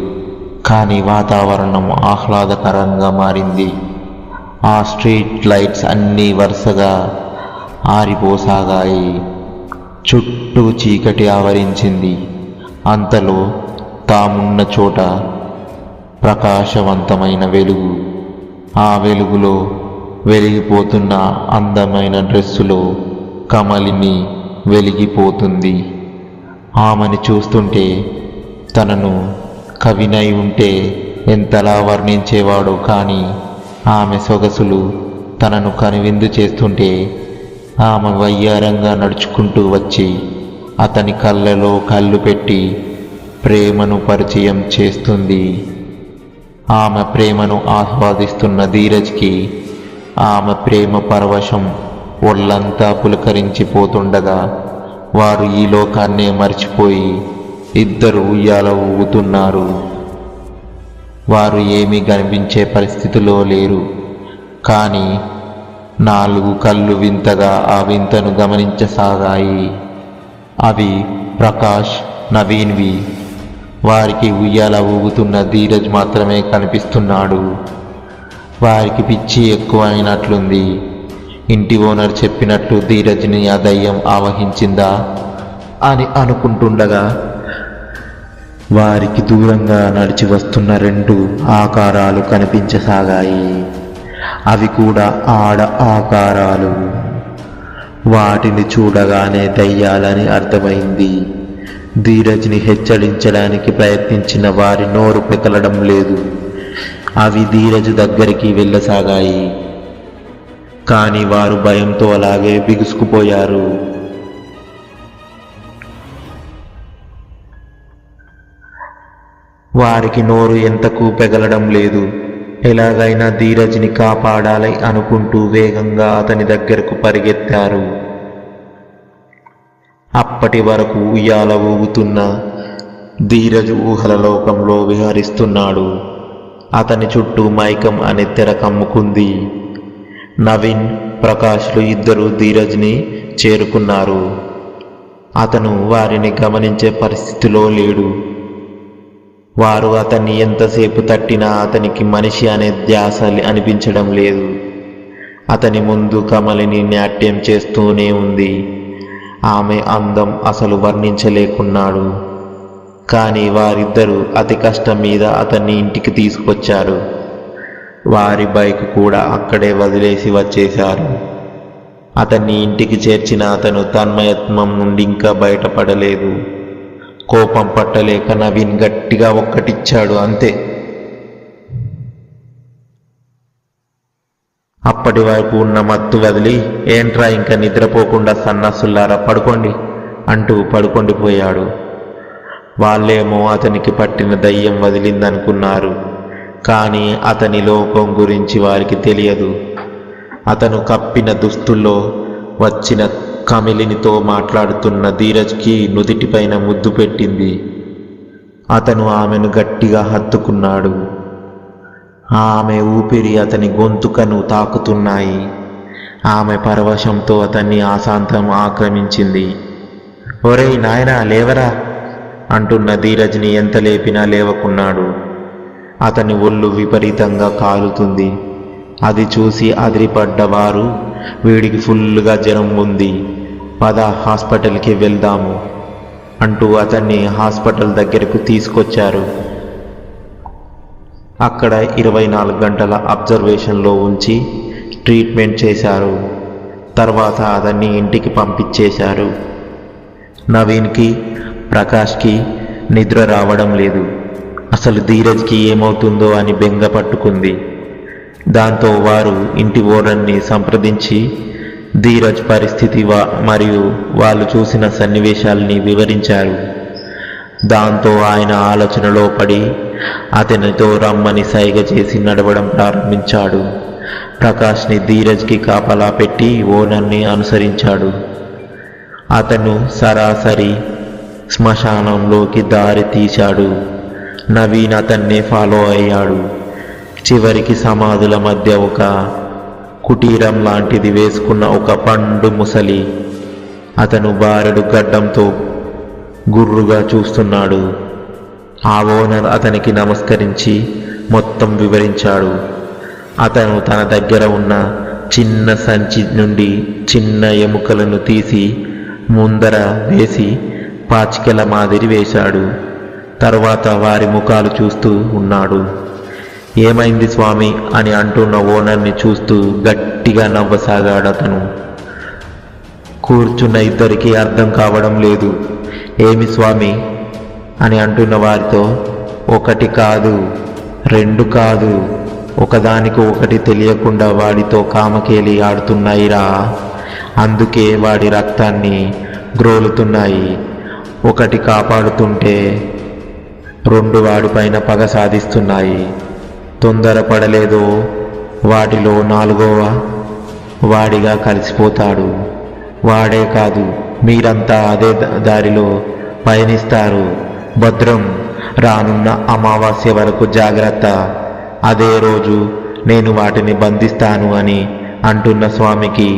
కానీ వాతావరణం ఆహ్లాదకరంగా మారింది. ఆ స్ట్రీట్ లైట్స్ అన్నీ వరుసగా ఆరిపోసాగాయి. చుట్టూ చీకటి ఆవరించింది. అంతలో తామున్న చోట ప్రకాశవంతమైన వెలుగు. ఆ వెలుగులో వెలిగిపోతున్న అందమైన డ్రెస్సులో కమలిని వెలిగిపోతుంది. ఆమెను చూస్తుంటే తనను కవినై ఉంటే ఎంతలా వర్ణించేవాడో, కానీ ఆమె సొగసులు తనను కనువిందు చేస్తుంటే ఆమె వయ్యారంగా నడుచుకుంటూ వచ్చి అతని కళ్ళలో కళ్ళు పెట్టి ప్రేమను పరిచయం చేస్తుంది. ఆమె ప్రేమను ఆస్వాదిస్తున్న ధీరజ్కి ఆమె ప్రేమ పరవశం ఒళ్ళంతా పులకరించిపోతుండగా వారు ఈ లోకాన్నే మర్చిపోయి ఇద్దరు ఉయ్యాల ఊగుతున్నారు. వారు ఏమీ కనిపించే పరిస్థితిలో లేరు, కానీ 4 కళ్ళు వింతగా ఆ వింతను గమనించసాగాయి. అవి ప్రకాష్, నవీన్వి. వారికి ఉయ్యాల ఊగుతున్న ధీరజ్ మాత్రమే కనిపిస్తున్నాడు. వారికి పిచ్చి ఎక్కువ అయినట్లుంది. ఇంటి ఓనర్ చెప్పినట్లు ధీరజ్ని ఆ దయ్యం ఆవహించిందా అని అనుకుంటుండగా వారికి దూరంగా నడిచి వస్తున్న 2 ఆకారాలు కనిపించసాగాయి. అవి కూడా ఆడ ఆకారాలు. వాటిని చూడగానే దయ్యాలని అర్థమైంది. ధీరజ్ని హెచ్చరించడానికి ప్రయత్నించిన వారి నోరు పెకలడం లేదు. అవి ధీరజ్ దగ్గరికి వెళ్ళసాగాయి, కానీ వారు భయంతో అలాగే బిగుసుకుపోయారు. వారికి నోరు ఎంతకు పెగలడం లేదు. ఎలాగైనా ధీరజ్ని కాపాడాలి అనుకుంటూ వేగంగా అతని దగ్గరకు పరిగెత్తారు. అప్పటి వరకు ఉయ్యాల ఊగుతున్న ధీరజ్ ఊహల లోకంలో విహరిస్తున్నాడు. అతని చుట్టూ మైకం అనే తెర కమ్ముకుంది. నవీన్, ప్రకాష్లు ఇద్దరు ధీరజ్ని చేరుకున్నారు. అతను వారిని గమనించే పరిస్థితిలో లేడు. వారు అతన్ని ఎంతసేపు తట్టినా అతనికి మనిషి అనే ధ్యాస అనిపించడం లేదు. అతని ముందు కమలిని నాట్యం చేస్తూనే ఉంది. ఆమె అందం అసలు వర్ణించలేకున్నాడు. కానీ వారిద్దరూ అతి కష్టం మీద అతన్ని ఇంటికి తీసుకొచ్చారు. వారి బైక్ కూడా అక్కడే వదిలేసి వచ్చేశారు. అతన్ని ఇంటికి చేర్చిన అతను తన్మయత్వం నుండి ఇంకా బయటపడలేదు. కోపం పట్టలేక నవీన్ గట్టిగా ఒక్కటిచ్చాడు, అంతే. అప్పటి వరకు ఉన్న మత్తు వదిలి, ఏంట్రా ఇంకా నిద్రపోకుండా సన్నాసుల్లారా పడుకోండి అంటూ పడుకొండిపోయాడు. వాళ్ళేమో అతనికి పట్టిన దయ్యం వదిలిందనుకున్నారు, కానీ అతని లోకం గురించి వారికి తెలియదు. అతను కప్పిన దుస్తుల్లో వచ్చిన కమిలినితో మాట్లాడుతున్న ధీరజ్కి నుదిటిపైన ముద్దు పెట్టింది. అతను ఆమెను గట్టిగా హత్తుకున్నాడు. ఆమె ఊపిరి అతని గొంతుకను తాకుతున్నాయి. ఆమె పరవశంతో అతన్ని ఆశాంతం ఆక్రమించింది. ఒరేయ్ నాయనా లేవరా అంటున్న ధీరజ్ని ఎంత లేపినా లేవకున్నాడు. అతని ఒళ్ళు విపరీతంగా కాలుతుంది. అది చూసి అదిరిపడ్డ వారు, వీడికి ఫుల్లుగా జ్వరం ఉంది, పద హాస్పిటల్కి వెళ్దాము అంటూ అతన్ని హాస్పిటల్ దగ్గరకు తీసుకొచ్చారు. అక్కడ 24 గంటల అబ్జర్వేషన్లో ఉంచి ట్రీట్మెంట్ చేశారు. తర్వాత అతన్ని ఇంటికి పంపించేశారు. నవీన్కి, ప్రకాష్కి నిద్ర రావడం లేదు. అసలు ధీరజ్కి ఏమవుతుందో అని బెంగ పట్టుకుంది. దాంతో వారు ఇంటి ఓనర్ని సంప్రదించి ధీరజ్ పరిస్థితి మరియు వాళ్ళు చూసిన సన్నివేశాల్ని వివరించారు. దాంతో ఆయన ఆలోచనలో పడి అతనితో రమ్మని సైగ చేసి నడవడం ప్రారంభించాడు. ప్రకాష్ని ధీరజ్కి కాపలా పెట్టి ఓనర్ని అనుసరించాడు. అతను సరాసరి శ్మశానంలోకి దారి తీశాడు. నవీన్ అతన్నే ఫాలో అయ్యాడు. చివరికి సమాధుల మధ్య ఒక కుటీరం లాంటిది వేసుకున్న ఒక పండు ముసలి అతను బారెడు గడ్డంతో గుర్రుగా చూస్తున్నాడు. ఆ ఓనర్ అతనికి నమస్కరించి మొత్తం వివరించాడు. అతను తన దగ్గర ఉన్న చిన్న సంచి నుండి చిన్న ఎముకలను తీసి ముందర వేసి పాచికల మాదిరి వేశాడు. తర్వాత వారి ముఖాలు చూస్తూ ఉన్నాడు. ఏమైంది స్వామి అని అంటున్న ఓనర్ని చూస్తూ గట్టిగా నవ్వసాగాడు అతను. కూర్చున్న ఇద్దరికీ అర్థం కావడం లేదు. ఏమి స్వామి అని అంటున్న వారితో, ఒకటి కాదు, రెండు కాదు, ఒకదానికి ఒకటి తెలియకుండా వాడితో కామకేలి ఆడుతున్నాయిరా. అందుకే వాడి రక్తాన్ని గ్రోలుతున్నాయి. ఒకటి కాపాడుతుంటే రెండు వాడిపైన పగ సాధిస్తున్నాయి. తొందరపడలేదో వాటిలో నాలుగవ వాడిగా కలిసిపోతాడు. వాడే కాదు, మీరంతా అదే దారిలో పయనిస్తారు. భద్రం, రానున్న అమావాస్య వరకు జాగ్రత్త. అదే రోజు నేను వాటిని బంధిస్తాను అని అంటున్న స్వామికి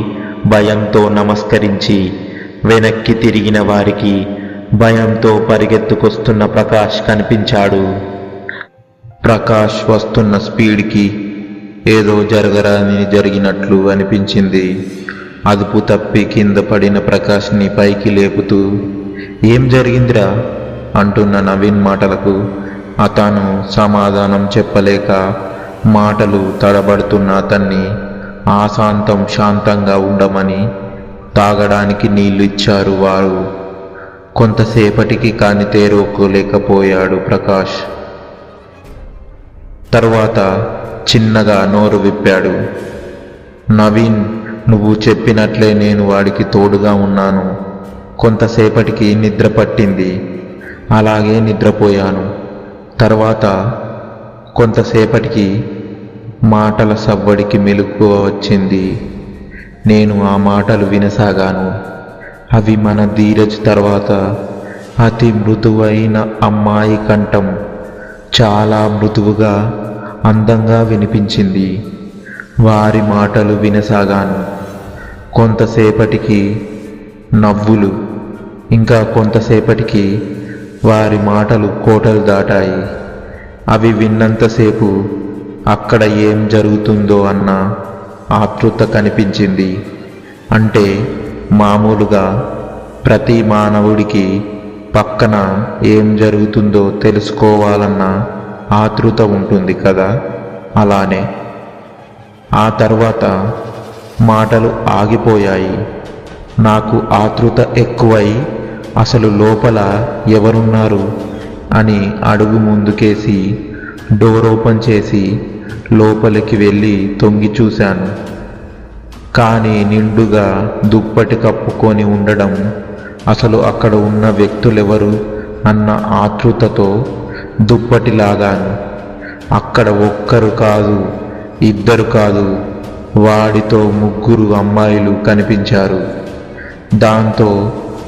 భయంతో నమస్కరించి వెనక్కి తిరిగిన వారికి భయంతో పరిగెత్తుకొస్తున్న ప్రకాష్ కనిపించాడు. ప్రకాష్ వస్తున్న స్పీడ్కి ఏదో జరగరాని జరిగినట్లు అనిపించింది. అదుపు తప్పి కింద పడిన ప్రకాష్ని పైకి లేపుతూ, ఏం జరిగిందిరా అంటున్న నవీన్ మాటలకు అతను సమాధానం చెప్పలేక మాటలు తడబడుతున్న అతన్ని ఆశాంతం శాంతంగా ఉండమని తాగడానికి నీళ్లు ఇచ్చారు వారు. కొంతసేపటికి కాని తేరుకోలేకపోయాడు ప్రకాష్. తర్వాత చిన్నగా నోరు విప్పాడు. నవీన్, నువ్వు చెప్పినట్లే నేను వాడికి తోడుగా ఉన్నాను. కొంతసేపటికి నిద్ర పట్టింది, అలాగే నిద్రపోయాను. తర్వాత కొంతసేపటికి మాటల సవ్వడికి మెలకువ వచ్చింది. నేను ఆ మాటలు వినసాగాను. అవి మన ధీరజ్ తర్వాత అతి మృదువైన అమ్మాయి కంఠం. చాలా మృదువుగా, అందంగా వినిపించింది. వారి మాటలు వినసాగాను. కొంతసేపటికి నవ్వులు, ఇంకా కొంతసేపటికి వారి మాటలు కోటలు దాటాయి. అవి విన్నంతసేపు అక్కడ ఏం జరుగుతుందో అన్న ఆతృత కనిపించింది. అంటే మామూలుగా ప్రతి మానవుడికి పక్కన ఏం జరుగుతుందో తెలుసుకోవాలన్న ఆతృత ఉంటుంది కదా, అలానే. ఆ తర్వాత మాటలు ఆగిపోయాయి. నాకు ఆతృత ఎక్కువై అసలు లోపల ఎవరున్నారు అని అడుగు ముందుకేసి డోర్ ఓపెన్ చేసి లోపలికి వెళ్ళి తొంగి చూశాను. కానీ నిండుగా దుప్పటి కప్పుకొని ఉండడం, అసలు అక్కడ ఉన్న వ్యక్తులెవరు అన్న ఆతృతతో దుప్పటి లాగాను. అక్కడ ఒక్కరు కాదు, ఇద్దరు కాదు, వాడితో 3 అమ్మాయిలు కనిపించారు. దాంతో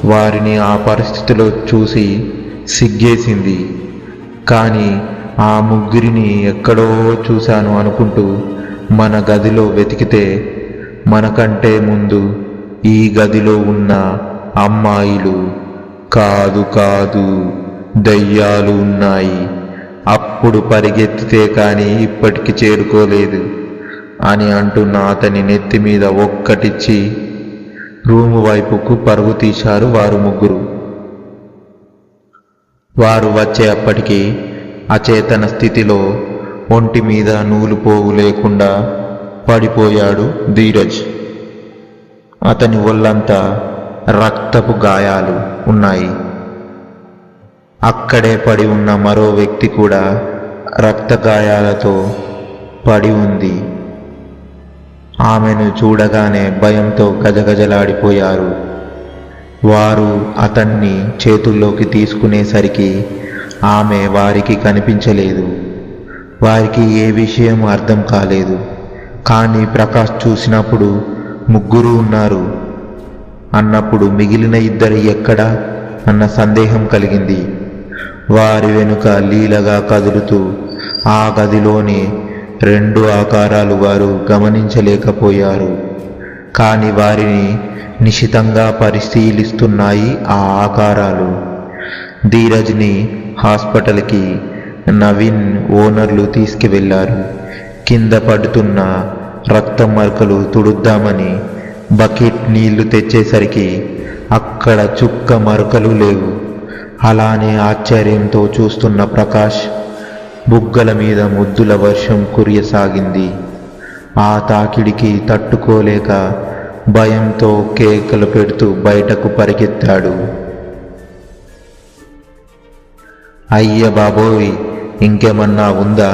వారిని ఆ పరిస్థితిలో చూసి సిగ్గేసింది. కానీ ఆ ముగ్గురిని ఎక్కడో చూశాను అనుకుంటూ మన గదిలో వెతికితే మనకంటే ముందు ఈ గదిలో ఉన్న అమ్మాయిలు కాదు కాదు దయ్యాలు ఉన్నాయి, అప్పుడు పరిగెత్తితే కానీ ఇప్పటికి చేరుకోలేదు అని అంటున్న అతని నెత్తి మీద ఒక్కటిచ్చి రూము వైపుకు పరుగు తీశారు వారు ముగ్గురు. వారు వచ్చే అప్పటికి అచేతన స్థితిలో ఒంటి మీద నూలుపోగు లేకుండా పడిపోయాడు ధీరజ్. అతని ఒళ్ళంతా రక్తపు గాయాలు ఉన్నాయి. అక్కడే పడి ఉన్న మరో వ్యక్తి కూడా రక్త గాయాలతో పడి ఉంది. ఆమెను చూడగానే భయంతో గజగజలాడిపోయారు. వారు అతన్ని చేతుల్లోకి తీసుకునేసరికి ఆమె వారికి కనిపించలేదు. వారికి ఏ విషయం అర్థం కాలేదు. కానీ ప్రకాష్ చూసినప్పుడు ముగ్గురు ఉన్నారు అన్నప్పుడు మిగిలిన ఇద్దరు ఎక్కడా అన్న సందేహం కలిగింది. వారి వెనుక లీలగా కదులుతూ ఆ గదిలోని రెండు ఆకారాలు వారు గమనించలేకపోయారు. కానీ వారిని నిశితంగా పరిశీలిస్తున్నాయి ఆ ఆకారాలు. ధీరజ్ని హాస్పిటల్కి నవీన్ ఓనర్లు తీసుకువెళ్లారు. కింద పడుతున్న రక్తం మరకలు తుడుద్దామని బకెట్ నీళ్లు తెచ్చేసరికి అక్కడ చుక్క మరకలు లేవు. అలానే ఆశ్చర్యంతో చూస్తున్న ప్రకాష్ బుగ్గల మీద ముద్దుల వర్షం కురియసాగింది. ఆ తాకిడికి తట్టుకోలేక భయంతో కేకలు పెడుతూ బయటకు పరిగెత్తాడు. అయ్య బాబోయ్, ఇంకేమన్నా ఉందా?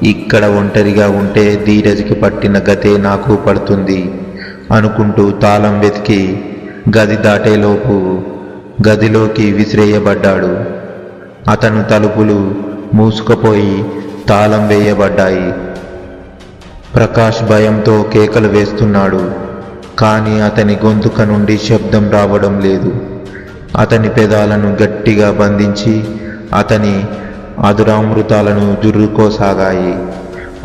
ఇక్కడ ఒంటరిగా ఉంటే ధీరజ్కి పట్టిన గతే నాకు పడుతుంది అనుకుంటూ తాళం వెతికి గది దాటేలోపు గదిలోకి విసిరేయబడ్డాడు. అతను తలుపులు మూసుకుపోయి తాళం వేయబడ్డాయి. ప్రకాష్ భయంతో కేకలు వేస్తున్నాడు. కానీ అతని గొంతుక నుండి శబ్దం రావడం లేదు. అతని పెదాలను గట్టిగా బంధించి అతని అదురామృతాలను జుర్రుకోసాగాయి.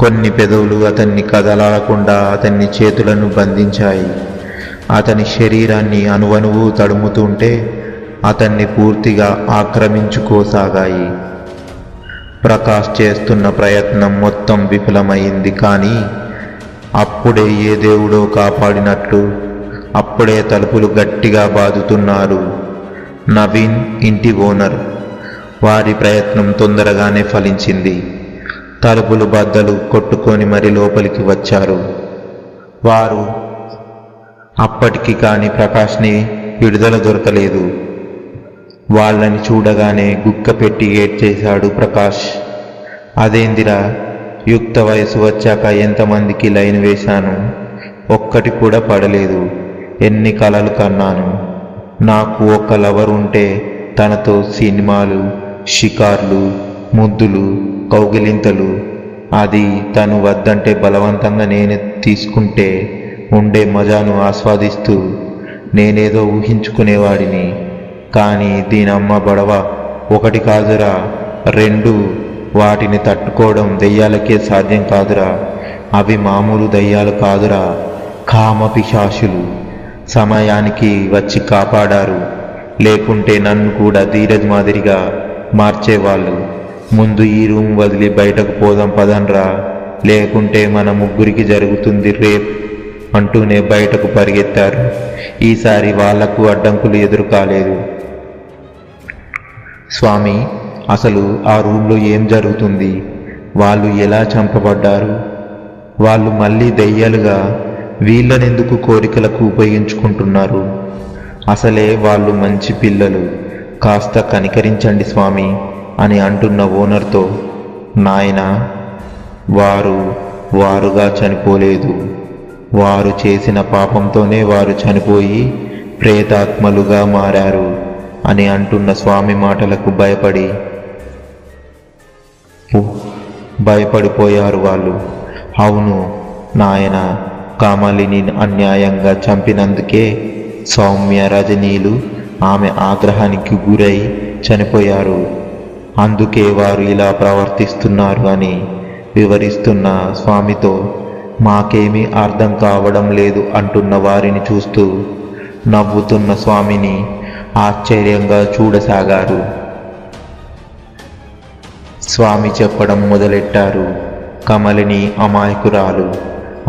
కొన్ని పెదవులు అతన్ని కదలాడకుండా అతన్ని చేతులను బంధించాయి. అతని శరీరాన్ని అణువణువు తడుముతుంటే అతన్ని పూర్తిగా ఆక్రమించుకోసాగాయి. ప్రకాష్ చేస్తున్న ప్రయత్నం మొత్తం విఫలమైంది. కానీ అప్పుడే ఏ దేవుడో కాపాడినట్లు అప్పుడే తలుపులు గట్టిగా బాదుతున్నారు నవీన్ ఇంటి ఓనర్. వారి ప్రయత్నం తొందరగానే ఫలించింది. తలుపులు బద్దలు కొట్టుకొని మరి లోపలికి వచ్చారు. వారు అప్పటికి కానీ ప్రకాష్ని విడుదల దొరకలేదు. వాళ్ళని చూడగానే గుక్క పెట్టి ఏడ్చేశాడు ప్రకాష్. అదేందిరా, యుక్త వయసు వచ్చాక ఎంతమందికి లైన్ వేశాను, ఒక్కటి కూడా పడలేదు. ఎన్ని కలలు కన్నాను. నాకు ఒక లవర్ ఉంటే తనతో సినిమాలు, షికార్లు, ముద్దులు, కౌగిలింతలు. అది తను వద్దంటే బలవంతంగా నేనే తీసుకుంటే ఉండే మజాను ఆస్వాదిస్తూ నేనేదో ఊహించుకునేవాడిని. కానీ దీనమ్మ బడవ, ఒకటి కాదురా, రెండు. వాటిని తట్టుకోవడం దెయ్యాలకే సాధ్యం కాదురా. అవి మామూలు దయ్యాలు కాదురా, కామ పిశాచులు. సమయానికి వచ్చి కాపాడారు. లేకుంటే నన్ను కూడా ధీరజ్ మాదిరిగా మార్చేవాళ్ళు. ముందు ఈ రూమ్ వదిలి బయటకు పోదాం పదన్రా, లేకుంటే మన ముగ్గురికి జరుగుతుంది రేప్ అంటూనే బయటకు పరిగెత్తారు. ఈసారి వాళ్లకు అడ్డంకులు ఎదురు కాలేదు. స్వామి, అసలు ఆ రూమ్లో ఏం జరుగుతుంది? వాళ్ళు ఎలా చంపబడ్డారు? వాళ్ళు మళ్ళీ దెయ్యాలుగా వీళ్ళనెందుకు కోరికలకు ఉపయోగించుకుంటున్నారు? అసలే వాళ్ళు మంచి పిల్లలు, కాస్త కనికరించండి స్వామి అని అంటున్న ఓనర్తో, నాయనా, వారుగా చనిపోలేదు. వారు చేసిన పాపంతోనే వారు చనిపోయి ప్రేతాత్మలుగా మారారు అని అంటున్న స్వామి మాటలకు భయపడిపోయారు వాళ్ళు. అవును నాయన, కామాలిని అన్యాయంగా చంపినందుకే సౌమ్య రజనీలు ఆమె ఆగ్రహానికి గురై చనిపోయారు. అందుకే వారు ఇలా ప్రవర్తిస్తున్నారు అని వివరిస్తున్న స్వామితో మాకేమీ అర్థం కావడం లేదు అంటున్న వారిని చూస్తూ నవ్వుతున్న స్వామిని ఆశ్చర్యంగా చూడసాగారు. స్వామి చెప్పడం మొదలెట్టారు. కమలిని అమాయకురాలు,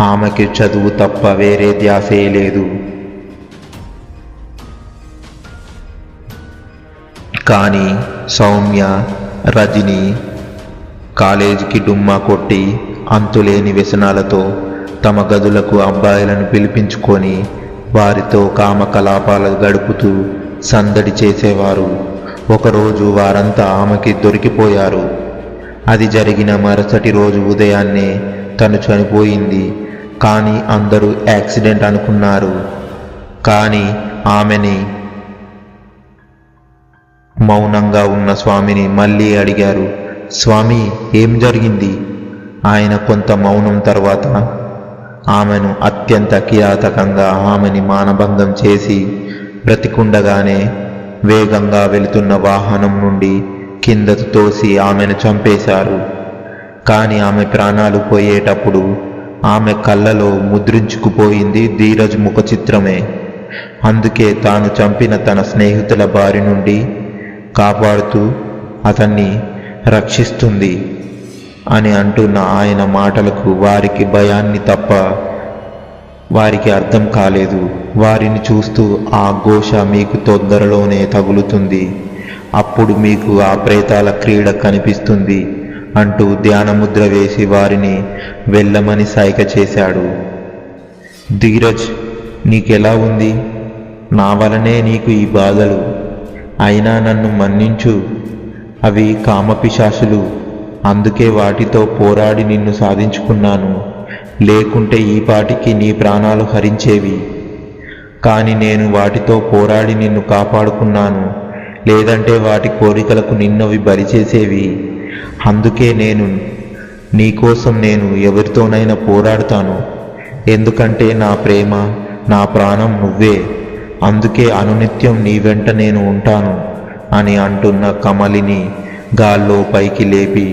ఆమెకి చదువు తప్ప వేరే ధ్యాసే లేదు. కానీ సౌమ్య రజని కాలేజీకి డుమ్మా కొట్టి అంతులేని వ్యసనాలతో తమ గదులకు అబ్బాయిలను పిలిపించుకొని వారితో కామకలాపాలు గడుపుతూ సందడి చేసేవారు. ఒకరోజు వారంతా ఆమెకి దొరికిపోయారు. అది జరిగిన మరుసటి రోజు ఉదయాన్నే తను చనిపోయింది. కానీ అందరూ యాక్సిడెంట్ అనుకున్నారు. కానీ ఆమెని మౌనంగా ఉన్న స్వామిని మళ్ళీ అడిగారు, స్వామి ఏం జరిగింది? ఆయన కొంత మౌనం తర్వాత ఆమెను అత్యంత కిరాతకంగా ఆమెని మానభంగం చేసి బ్రతికుండగానే వేగంగా వెళుతున్న వాహనం నుండి కిందకు తోసి ఆమెను చంపేశారు. కానీ ఆమె ప్రాణాలు పోయేటప్పుడు ఆమె కళ్ళలో ముద్రించుకుపోయింది ధీరజ్ ముఖ చిత్రమే. అందుకే తాను చంపిన తన స్నేహితుల బారి నుండి కాపాడుతూ అతన్ని రక్షిస్తుంది అని అంటున్న ఆయన మాటలకు వారికి భయాన్ని తప్ప వారికి అర్థం కాలేదు. వారిని చూస్తూ ఆ ఘోష మీకు తొందరలోనే తగులుతుంది, అప్పుడు మీకు ఆ ప్రేతాల క్రీడ కనిపిస్తుంది అంటూ ధ్యానముద్ర వేసి వారిని వెళ్ళమని సైగ చేశాడు. ధీరజ్, నీకెలా ఉంది? నా వలనే నీకు ఈ బాధలు. అయినా నన్ను మన్నించు. అవి కామపిశాసులు, అందుకే వాటితో పోరాడి నిన్ను సాధించుకున్నాను. లేకుంటే ఈ పాటికి నీ ప్రాణాలు హరించేవి. కానీ నేను వాటితో పోరాడి నిన్ను కాపాడుకున్నాను. లేదంటే వాటి కోరికలకు నిన్నవి బరిచేసేవి. అందుకే నీకోసం నేను ఎవరితోనైనా పోరాడుతాను. ఎందుకంటే నా ప్రేమ, నా ప్రాణం నువ్వే. అందుకే అనునిత్యం నీ వెంట నేను ఉంటాను అని అంటున్న కమలిని గాల్లో పైకి లేపి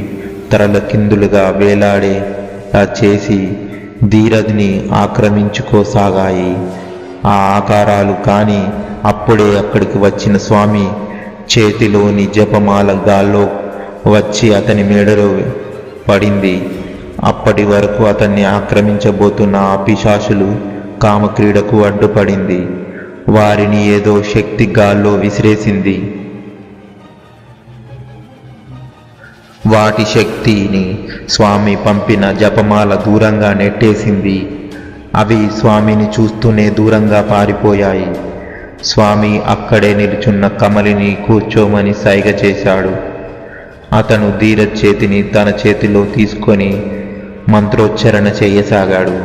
తరలకిందులుగా వేలాడేలా చేసి ధీరజ్ని ఆక్రమించుకోసాగాయి ఆ ఆకారాలు. కానీ అప్పుడే అక్కడికి వచ్చిన స్వామి చేతిలోని జపమాల గాల్లో వచ్చి అతని మెడలో పడింది. అప్పటి వరకు అతన్ని ఆక్రమించబోతున్న ఆ పిశాచులు కామక్రీడకు అడ్డుపడింది. వారిని ఏదో శక్తి గాల్లో విసిరేసింది. వాటి శక్తిని స్వామి పంపిన జపమాల దూరంగా నెట్టేసింది. అవి స్వామిని చూస్తూనే దూరంగా పారిపోయాయి. స్వామి అక్కడే నిలుచున్న కమలిని కూర్చోమని సైగ చేశాడు. అతను ధీరజ్ చేతిని తన చేతిలో తీసుకొని మంత్రోచ్చరణ చేయసాగాడు.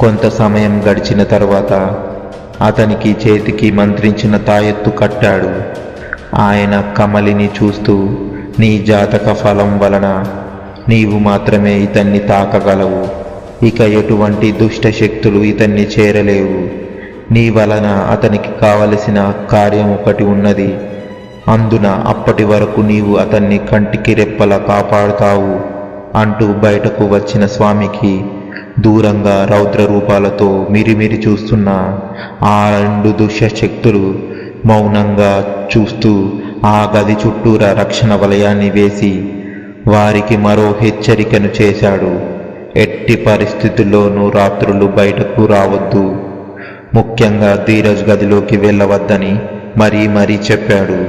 కొంత సమయం గడిచిన తర్వాత అతనికి చేతికి మంత్రించిన తాయెత్తు కట్టాడు. ఆయన కమలిని చూస్తూ, నీ జాతక ఫలం వలన నీవు మాత్రమే ఇతన్ని తాకగలవు. ఇక ఎటువంటి దుష్ట శక్తులు ఇతన్ని చేరలేవు. నీ వలన అతనికి కావలసిన కార్యం ఒకటి ఉన్నది. అందున అప్పటి వరకు నీవు అతన్ని కంటికి రెప్పలా కాపాడుతావు అంటూ బయటకు వచ్చిన స్వామికి దూరంగా రౌద్ర రూపాలతో మిరిమిరి చూస్తున్న ఆ 2 దుష్ట శక్తులు మౌనంగా చూస్తూ ఆ గది చుట్టూరా రక్షణ వలయాన్ని వేసి వారికి మరో హెచ్చరికను చేశాడు. ఎట్టి పరిస్థితుల్లోనూ రాత్రులు బయటకు రావద్దు, ముఖ్యంగా ధీరజ్ గదిలోకి వెళ్ళవద్దని మరీ చెప్పాడు.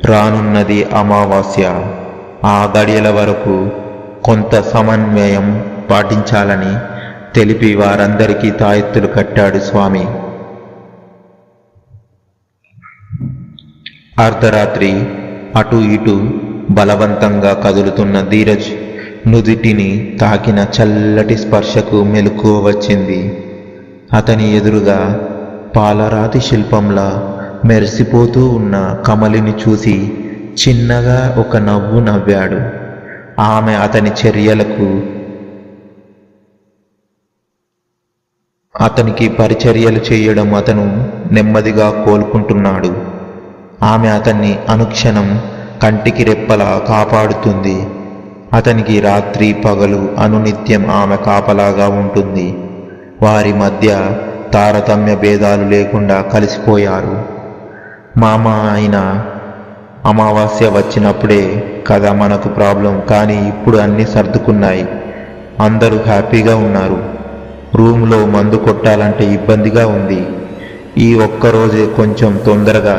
రానున్నది అమావాస్య. ఆ గడియల వరకు కొంత సమన్వయం పాటించాలని తెలిపి వారందరికీ తాయెత్తులు కట్టాడు స్వామి. అర్ధరాత్రి అటు ఇటు బలవంతంగా కదులుతున్న ధీరజ్ నుదిటిని తాకిన చల్లటి స్పర్శకు మెలకువ వచ్చింది. అతని ఎదురుగా పాలరాతి శిల్పంలా మెరిసిపోతూ ఉన్న కమలిని చూసి చిన్నగా ఒక నవ్వు నవ్వాడు. ఆమె అతని చర్యలకు అతనికి పరిచర్యలు చేయడం అతను నెమ్మదిగా కోలుకుంటున్నాడు. ఆమె అతన్ని అనుక్షణం కంటికి రెప్పలా కాపాడుతుంది. అతనికి రాత్రి పగలు అనునిత్యం ఆమె కాపలాగా ఉంటుంది. వారి మధ్య తారతమ్య భేదాలు లేకుండా కలిసిపోయారు. మామ అయిన అమావాస్య వచ్చినప్పుడే కదా మనకు ప్రాబ్లం, కానీ ఇప్పుడు అన్నీ సర్దుకున్నాయి. అందరూ హ్యాపీగా ఉన్నారు. రూమ్లో మందు కొట్టాలంటే ఇబ్బందిగా ఉంది. ఈ ఒక్కరోజే కొంచెం తొందరగా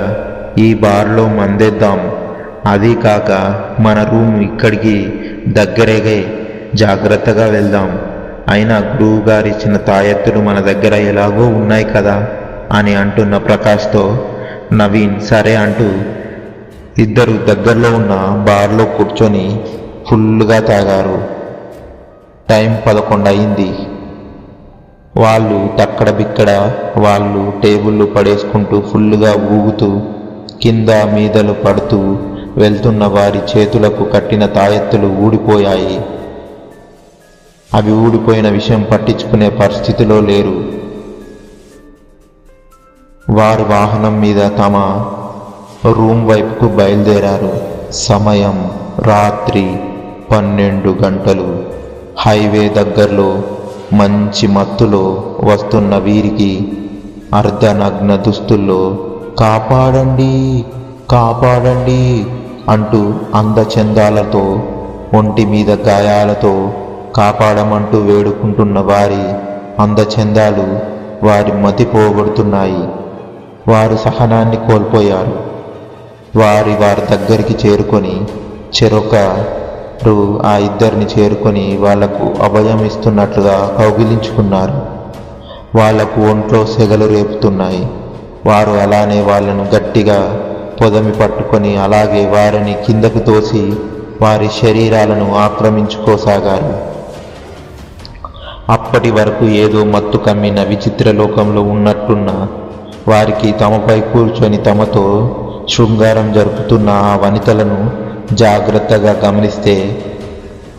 ఈ బార్లో మందేద్దాం. అదీ కాక మన రూమ్ ఇక్కడికి దగ్గరేగే, జాగ్రత్తగా వెళ్దాం. అయినా గురువు గారు ఇచ్చిన తాయెత్తులు మన దగ్గర ఎలాగో ఉన్నాయి కదా అని అంటున్న ప్రకాష్తో నవీన్ సరే అంటూ ఇద్దరు దగ్గరలో ఉన్న బార్లో కూర్చొని ఫుల్గా తాగారు. టైం 11 అయింది. వాళ్ళు తక్కడ బిక్కడ వాళ్ళు టేబుళ్ళు పడేసుకుంటూ ఫుల్లుగా ఊగుతూ కింద మీదలు పడుతూ వెళ్తున్న వారి చేతులకు కట్టిన తాయెత్తులు ఊడిపోయాయి. అవి ఊడిపోయిన విషయం పట్టించుకునే పరిస్థితిలో లేరు. వారు వాహనం మీద తమ రూమ్ వైపుకు బయలుదేరారు. సమయం రాత్రి 12 గంటలు. హైవే దగ్గరలో మంచి మత్తులో వస్తున్న వీరికి అర్ధనగ్న దుస్తుల్లో కాపాడండి కాపాడండి అంటూ అందచందాలతో ఒంటి మీద గాయాలతో కాపాడమంటూ వేడుకుంటున్న వారి అందచందాలు వారి మతి పోగొడుతున్నాయి. వారు సహనాన్ని కోల్పోయారు. వారి దగ్గరికి చేరుకొని చెరొకరు ఆ ఇద్దరిని చేరుకొని వాళ్లకు అభయం ఇస్తున్నట్లుగా కౌగిలించుకున్నారు. వాళ్లకు ఒంట్లో సెగలు రేపుతున్నాయి. వారు అలానే వాళ్ళను గట్టిగా పొదమి పట్టుకొని అలాగే వారిని కిందకు తోసి వారి శరీరాలను ఆక్రమించుకోసాగారు. అప్పటి వరకు ఏదో మత్తు కమ్మిన విచిత్ర లోకంలో ఉన్నట్టున్న వారికి తమపై కూర్చొని తమతో శృంగారం జరుపుతున్న ఆ వనితలను జాగ్రత్తగా గమనిస్తే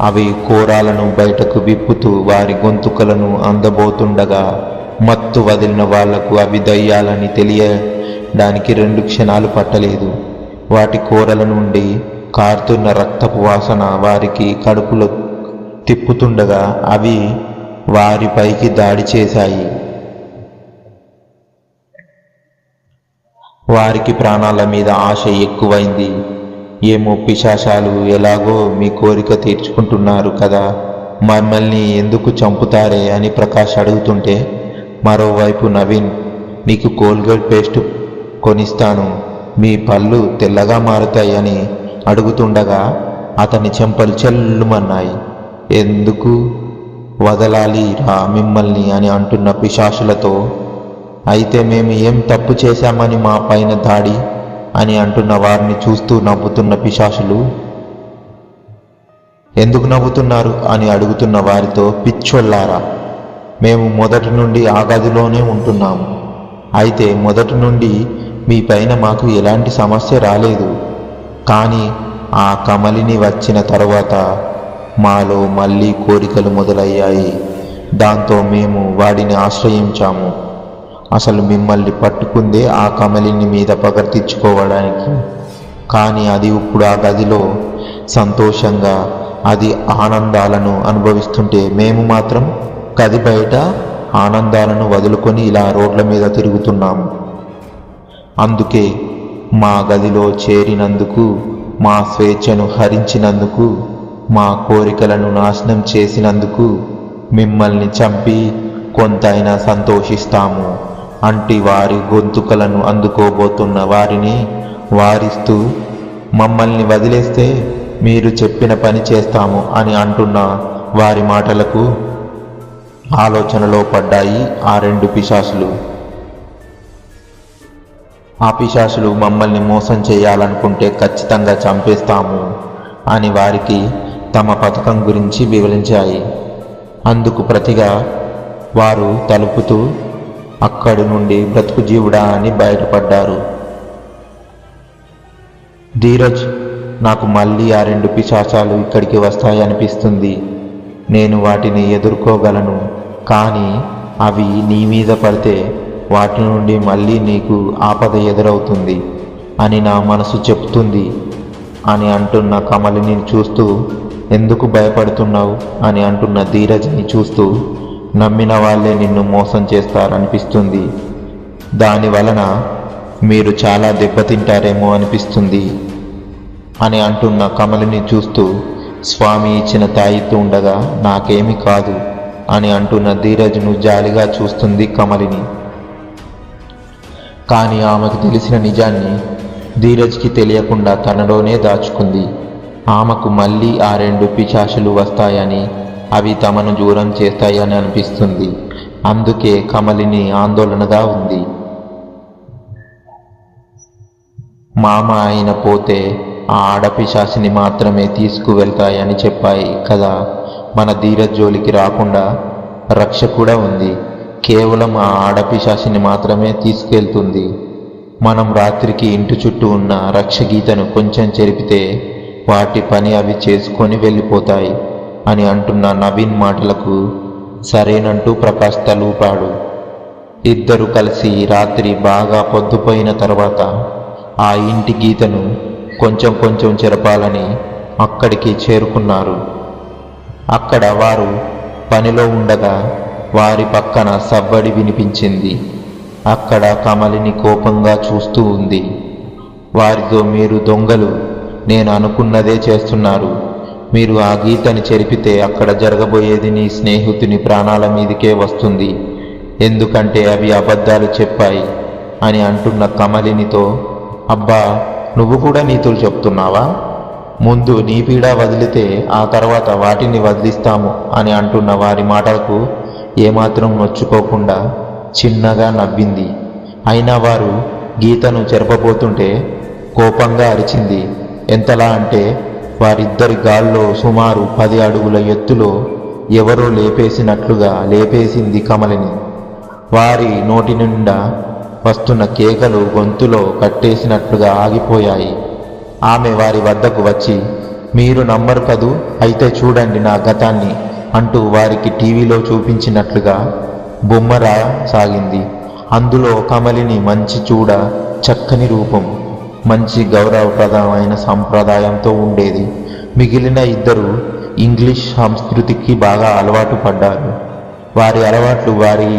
అవి కోరాలను బయటకు విప్పుతూ వారి గొంతుకలను అందబోతుండగా మత్తు వదిలిన వాళ్లకు అవి దయ్యాలని తెలియడానికి 2 క్షణాలు పట్టలేదు. వాటి కోరల నుండి కారుతున్న రక్తపు వాసన వారికి కడుపులో తిప్పుతుండగా అవి వారిపైకి దాడి చేశాయి. వారికి ప్రాణాల మీద ఆశ ఎక్కువైంది. ఏమో పిశాచాలు, ఎలాగో మీ కోరిక తీర్చుకుంటున్నారు కదా, మమ్మల్ని ఎందుకు చంపుతారే అని ప్రకాష్ అడుగుతుంటే మరోవైపు నవీన్ నీకు కోల్గేట్ పేస్ట్ కొనిస్తాను, మీ పళ్ళు తెల్లగా మారుతాయి అని అడుగుతుండగా అతని చెంపలు చెల్లుమన్నాయి. ఎందుకు వదలాలి రా మిమ్మల్ని అని అంటున్న పిశాచులతో అయితే మేము ఏం తప్పు చేశామని మా పైన దాడి అని అంటున్న వారిని చూస్తూ నవ్వుతున్న పిశాచులు ఎందుకు నవ్వుతున్నారు అని అడుగుతున్న వారితో పిచ్చోళ్ళారా, మేము మొదటి నుండి ఆ గదిలోనే ఉంటున్నాము. అయితే మొదటి నుండి మీ పైన మాకు ఎలాంటి సమస్య రాలేదు. కానీ ఆ కమలిని వచ్చిన తరువాత మాలో మళ్ళీ కోరికలు మొదలయ్యాయి. దాంతో మేము వాడిని ఆశ్రయించాము. అసలు మిమ్మల్ని పట్టుకుందే ఆ కమలిని మీద పగ తీర్చుకోవడానికి. కానీ అది ఇప్పుడు ఆ గదిలో సంతోషంగా అది ఆనందాలను అనుభవిస్తుంటే మేము మాత్రం గది బయట ఆనందాలను వదులుకొని ఇలా రోడ్ల మీద తిరుగుతున్నాము. అందుకే మా గదిలో చేరినందుకు, మా స్వేచ్ఛను హరించినందుకు, మా కోరికలను నాశనం చేసినందుకు మిమ్మల్ని చంపి కొంతైనా సంతోషిస్తాము అంటి వారి గొంతుకలను అందుకోబోతున్న వారిని వారిస్తూ మమ్మల్ని వదిలేస్తే మీరు చెప్పిన పని చేస్తాము అని అంటున్న వారి మాటలకు ఆలోచనలో పడ్డాయి ఆ 2 పిశాచులు. ఆ పిశాచులు మమ్మల్ని మోసం చేయాలనుకుంటే ఖచ్చితంగా చంపేస్తాము అని వారికి తమ పథకం గురించి వివరించాయి. అందుకు ప్రతిగా వారు తలుపుతూ అక్కడి నుండి బ్రతుకు జీవుడా అని బయటపడ్డారు. ధీరజ్, నాకు మళ్ళీ ఆ 2 పిశాచాలు ఇక్కడికి వస్తాయనిపిస్తుంది. నేను వాటిని ఎదుర్కోగలను, కానీ అవి నీ మీద పడితే వాటి నుండి మళ్ళీ నీకు ఆపద ఎదురవుతుంది అని నా మనసు చెప్తుంది అని అంటున్న కమలిని చూస్తూ, ఎందుకు భయపడుతున్నావు అని అంటున్న ధీరజ్ని చూస్తూ, నమ్మిన వాళ్ళే నిన్ను మోసం చేస్తారనిపిస్తుంది, దాని వలన మీరు చాలా దెబ్బతింటారేమో అనిపిస్తుంది అని అంటున్న కమలిని చూస్తూ, స్వామి ఇచ్చిన తాయిత్తు ఉండగా నాకేమీ కాదు అని అంటున్న ధీరజ్ను జాలిగా చూస్తుంది కమలిని. కానీ ఆమెకు తెలిసిన నిజాన్ని ధీరజ్కి తెలియకుండా తనలోనే దాచుకుంది. ఆమెకు మళ్ళీ ఆ 2 పిశాచులు వస్తాయని, అవి తమను దూరం చేస్తాయని అనిపిస్తుంది. అందుకే కమలిని ఆందోళనగా ఉంది. మామ ఆయన పోతే ఆ ఆడపిశాచిని మాత్రమే తీసుకువెళ్తాయని చెప్పాయి కదా, మన ధీరజ్ జోలికి రాకుండా రక్ష కూడా ఉంది, కేవలం ఆ ఆడపిశాచిని మాత్రమే తీసుకెళ్తుంది. మనం రాత్రికి ఇంటి చుట్టూ ఉన్న రక్షగీతను కొంచెం చెరిపితే వాటి పని అవి చేసుకొని వెళ్ళిపోతాయి అని అంటున్న నవీన్ మాటలకు సరేనంటూ ప్రకాష్ తలూపాడు. ఇద్దరు కలిసి రాత్రి బాగా పొద్దుపోయిన తర్వాత ఆ ఇంటి గీతను కొంచెం కొంచెం చెరపాలని అక్కడికి చేరుకున్నారు. అక్కడ వారు పనిలో ఉండగా వారి పక్కన సవ్వడి వినిపించింది. అక్కడ కమలిని కోపంగా చూస్తూ ఉంది. వారితో, మీరు దొంగలు, నేను అనుకున్నదే చేస్తున్నారు. మీరు ఆ గీతని చెరిపితే అక్కడ జరగబోయేది నీ స్నేహితుని ప్రాణాల మీదకే వస్తుంది, ఎందుకంటే అవి అబద్ధాలు చెప్పాయి అని అంటున్న కమలినితో, అబ్బా నువ్వు కూడా నీతులు చెప్తున్నావా? ముందు నీ పీడ వదిలితే ఆ తర్వాత వాటిని వదిలిస్తాము అని అంటున్న వారి మాటలకు ఏమాత్రం నొచ్చుకోకుండా చిన్నగా నవ్వింది. అయినా వారు గీతను చెరపబోతుంటే కోపంగా అరిచింది. ఎంతలా అంటే వారిద్దరి గాల్లో సుమారు 10 అడుగుల ఎత్తులో ఎవరో లేపేసినట్లుగా లేపేసింది కమలిని. వారి నోటి నిండా వస్తున్న కేకలు గొంతులో కట్టేసినట్లుగా ఆగిపోయాయి. ఆమె వారి వద్దకు వచ్చి, మీరు నమ్మరు కదూ, అయితే చూడండి నా గతాన్ని అంటూ వారికి టీవీలో చూపించినట్లుగా బొమ్మరా సాగింది. అందులో కమలిని మంచి చూడ చక్కని రూపం, మంచి గౌరవప్రదమైన సంప్రదాయంతో ఉండేది. మిగిలిన ఇద్దరు ఇంగ్లీష్ సంస్కృతికి బాగా అలవాటు పడ్డారు. వారి అలవాట్లు, వారి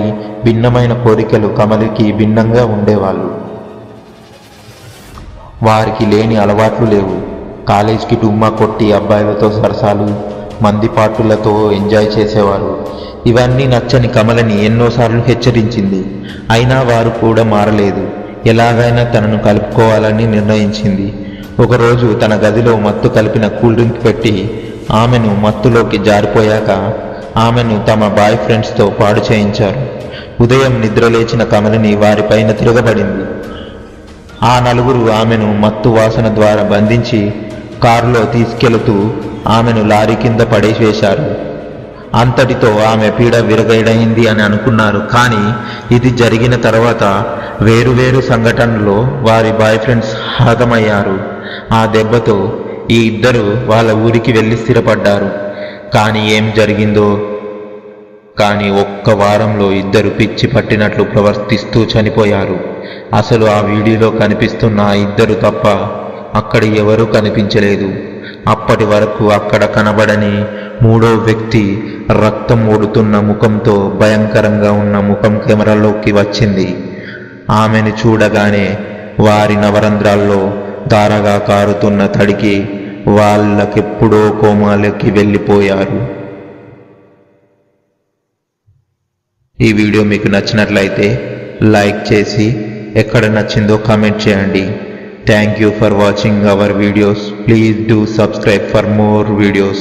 భిన్నమైన కోరికలు కమలికి భిన్నంగా ఉండేవాళ్ళు. వారికి లేని అలవాట్లు లేవు. కాలేజీకి డుమ్మా కొట్టి అబ్బాయిలతో సరసాలు, మందిపాటులతో ఎంజాయ్ చేసేవారు. ఇవన్నీ నచ్చని కమలని ఎన్నోసార్లు హెచ్చరించింది. అయినా వారు కూడా మారలేదు. ఎలాగైనా తనను కలుపుకోవాలని నిర్ణయించింది. ఒకరోజు తన గదిలో మత్తు కలిపిన కూల్ డ్రింక్ పెట్టి ఆమెను మత్తులోకి జారిపోయాక ఆమెను తమ బాయ్ ఫ్రెండ్స్తో పాడు చేయించారు. ఉదయం నిద్రలేచిన కమలిని వారిపైన తిరగబడింది. ఆ నలుగురు ఆమెను మత్తు వాసన ద్వారా బంధించి కారులో తీసుకెళుతూ ఆమెను లారీ కింద పడేసేశారు. అంతటితో ఆమె పీడ విరగడైంది అని అనుకున్నారు. కానీ ఇది జరిగిన తర్వాత వేరువేరు సంఘటనల్లో వారి బాయ్ ఫ్రెండ్స్ హతమయ్యారు. ఆ దెబ్బతో ఈ ఇద్దరు వాళ్ళ ఊరికి వెళ్ళి స్థిరపడ్డారు. కానీ ఏం జరిగిందో కానీ ఒక్క వారంలో ఇద్దరు పిచ్చి పట్టినట్లు ప్రవర్తిస్తూ చనిపోయారు. అసలు ఆ వీడియోలో కనిపిస్తున్న ఆ ఇద్దరు తప్ప అక్కడ ఎవరూ కనిపించలేదు. అప్పటి వరకు అక్కడ కనబడని 3వ వ్యక్తి రక్తం ఓడుతున్న ముఖంతో భయంకరంగా ఉన్న ముఖం కెమెరాలోకి వచ్చింది. ఆమెను చూడగానే వారి నవరంధ్రాల్లో ధారగా కారుతున్న తడికి వాళ్ళకెప్పుడో కోమాలోకి వెళ్ళిపోయారు. ఈ వీడియో మీకు నచ్చినట్లయితే లైక్ చేసి ఎక్కడ నచ్చిందో కామెంట్ చేయండి. Thank you for watching our videos. Please do subscribe for more videos.